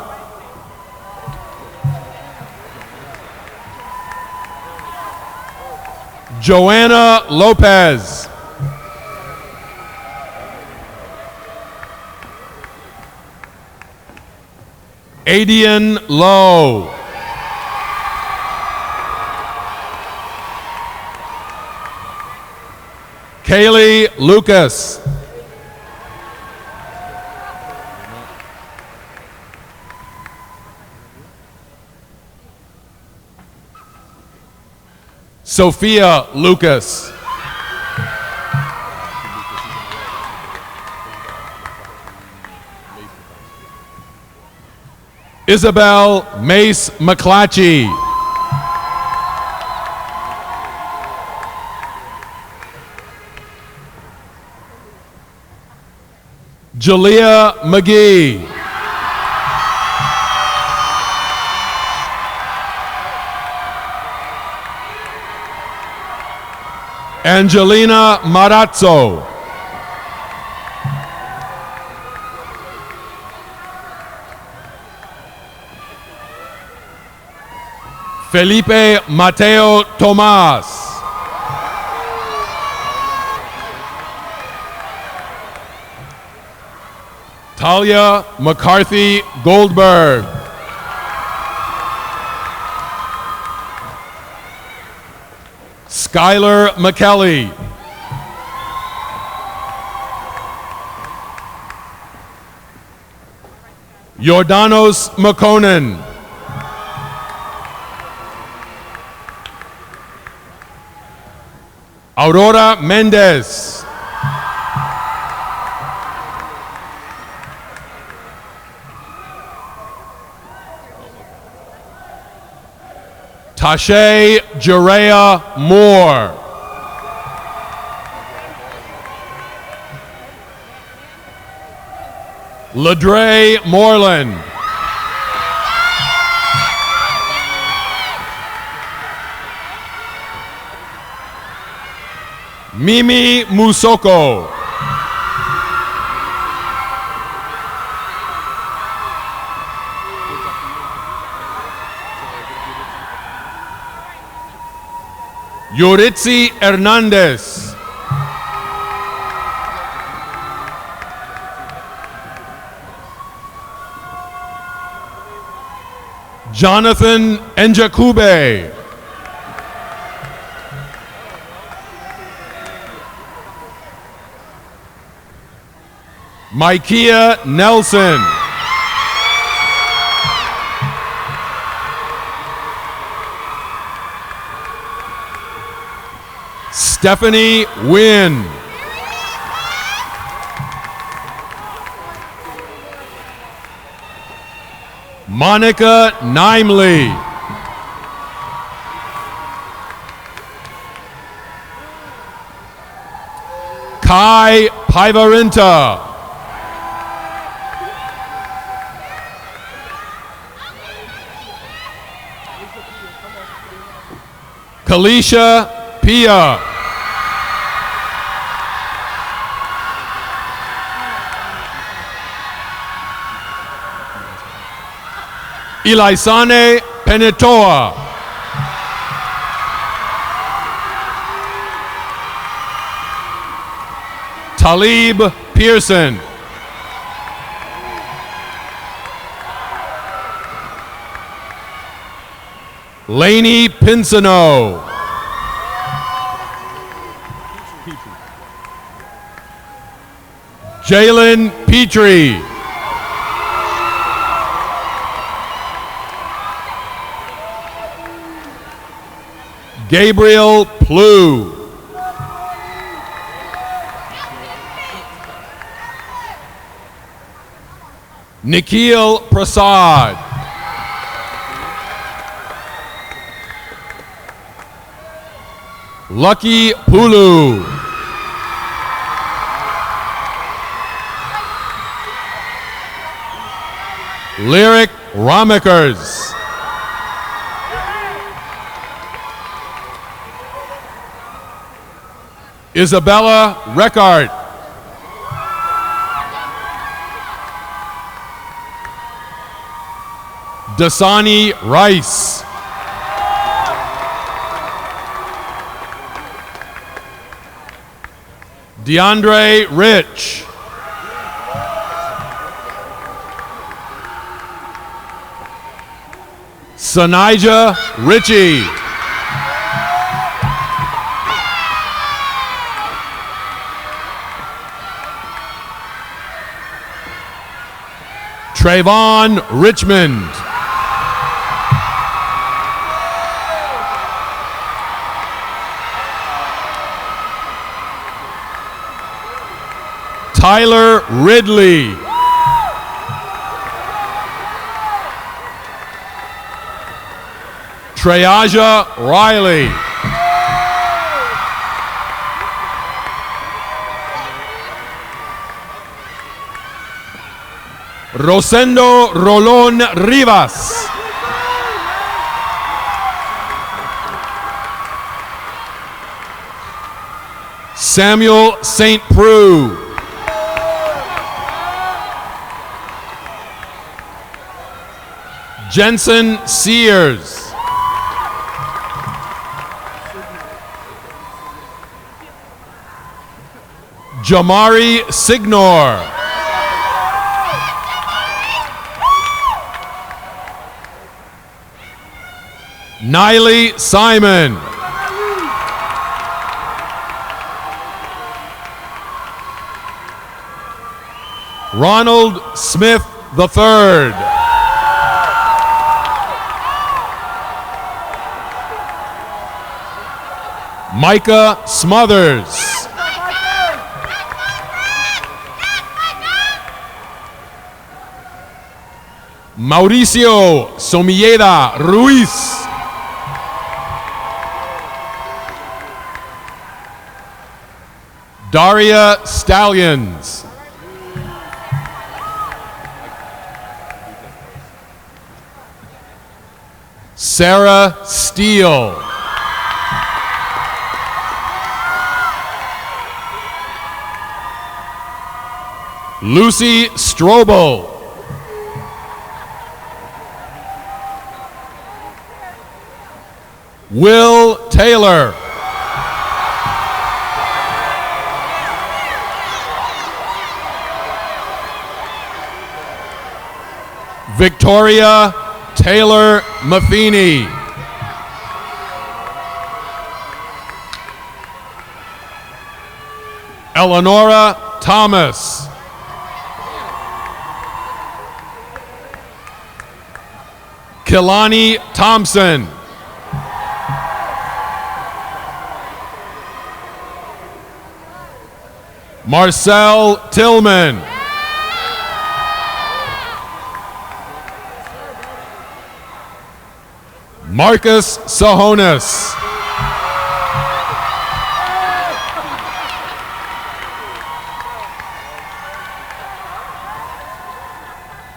Joanna Lopez. Adian Lowe. Kaylee Lucas. Sophia Lucas. Isabel Mace McClatchy. Jalea McGee. Angelina Marazzo. Felipe Mateo Tomas. Talia McCarthy Goldberg. Skylar McKelly. Jordanos McConan. Aurora Mendez. Tashay Jerea Moore. Ladre Moreland. Mimi Musoko. Yuritsi Hernandez. Jonathan Njakube. Maikia Nelson. Stephanie Wynn. Monica Nimley. Kai Pivarinta. Kalisha Pia. Ilaisane Penetoa. Talib Pearson. Lainey Pinsino. Jalen Petrie. Gabriel Plu. Nikhil Prasad. Lucky Pulu. Lyric Ramekers. Isabella Reckart. Dasani Rice. DeAndre Rich. Sanija Ritchie. Trayvon Richmond. Tyler Ridley. Treyaja Riley. Rosendo Rolón Rivas. Samuel St. Preux. Jensen Sears. Jamari Signor. Niley Simon. Ronald Smith III. Micah Smothers. Mauricio Somilleda Ruiz. Daria Stallions. Sarah Steele. Lucy Strobel. Will Taylor. Victoria Taylor Maffini. Eleonora Thomas. Kilani Thompson. Marcel Tillman. Marcus Sahonis.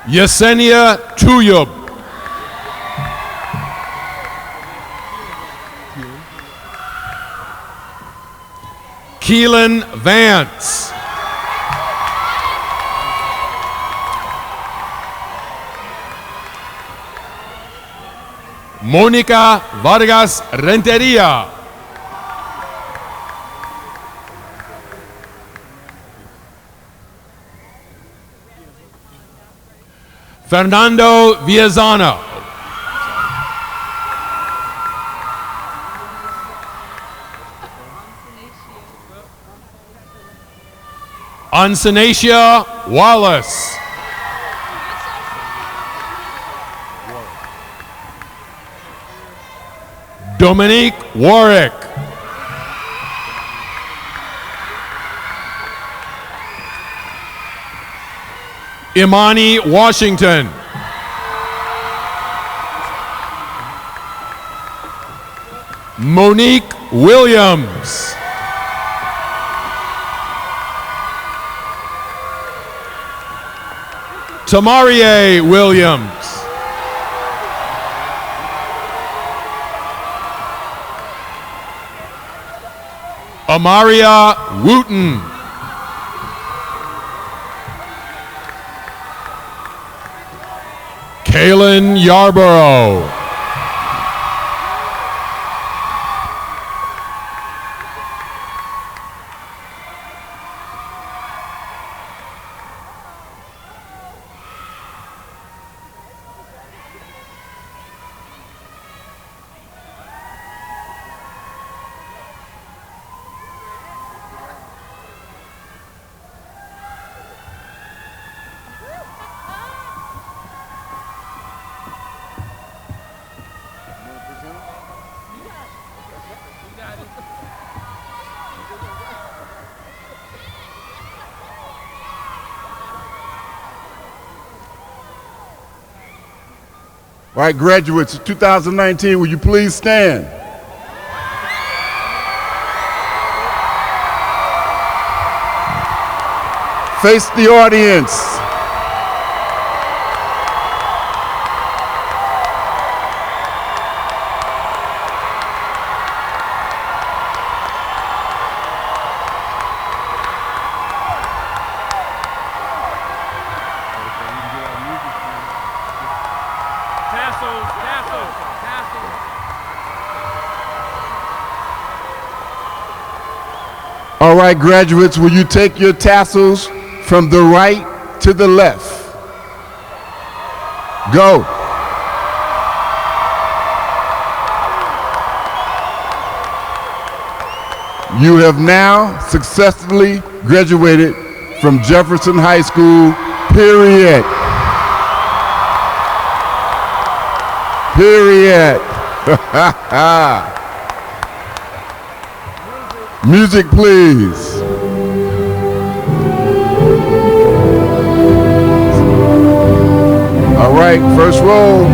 Yesenia Chuyub. Keelan Vance. Mónica Vargas Renteria. Fernando Villazana. Ansenacia Wallace. Dominique Warwick. Imani Washington. Monique Williams. Tamarie Williams. Amaria Wooten. Kaylin Yarborough. All right, graduates of 2019, will you please stand? Face the audience. All right, graduates, will you take your tassels from the right to the left? Go. You have now successfully graduated from Jefferson High School, period. Period. Music, please. All right, first roll.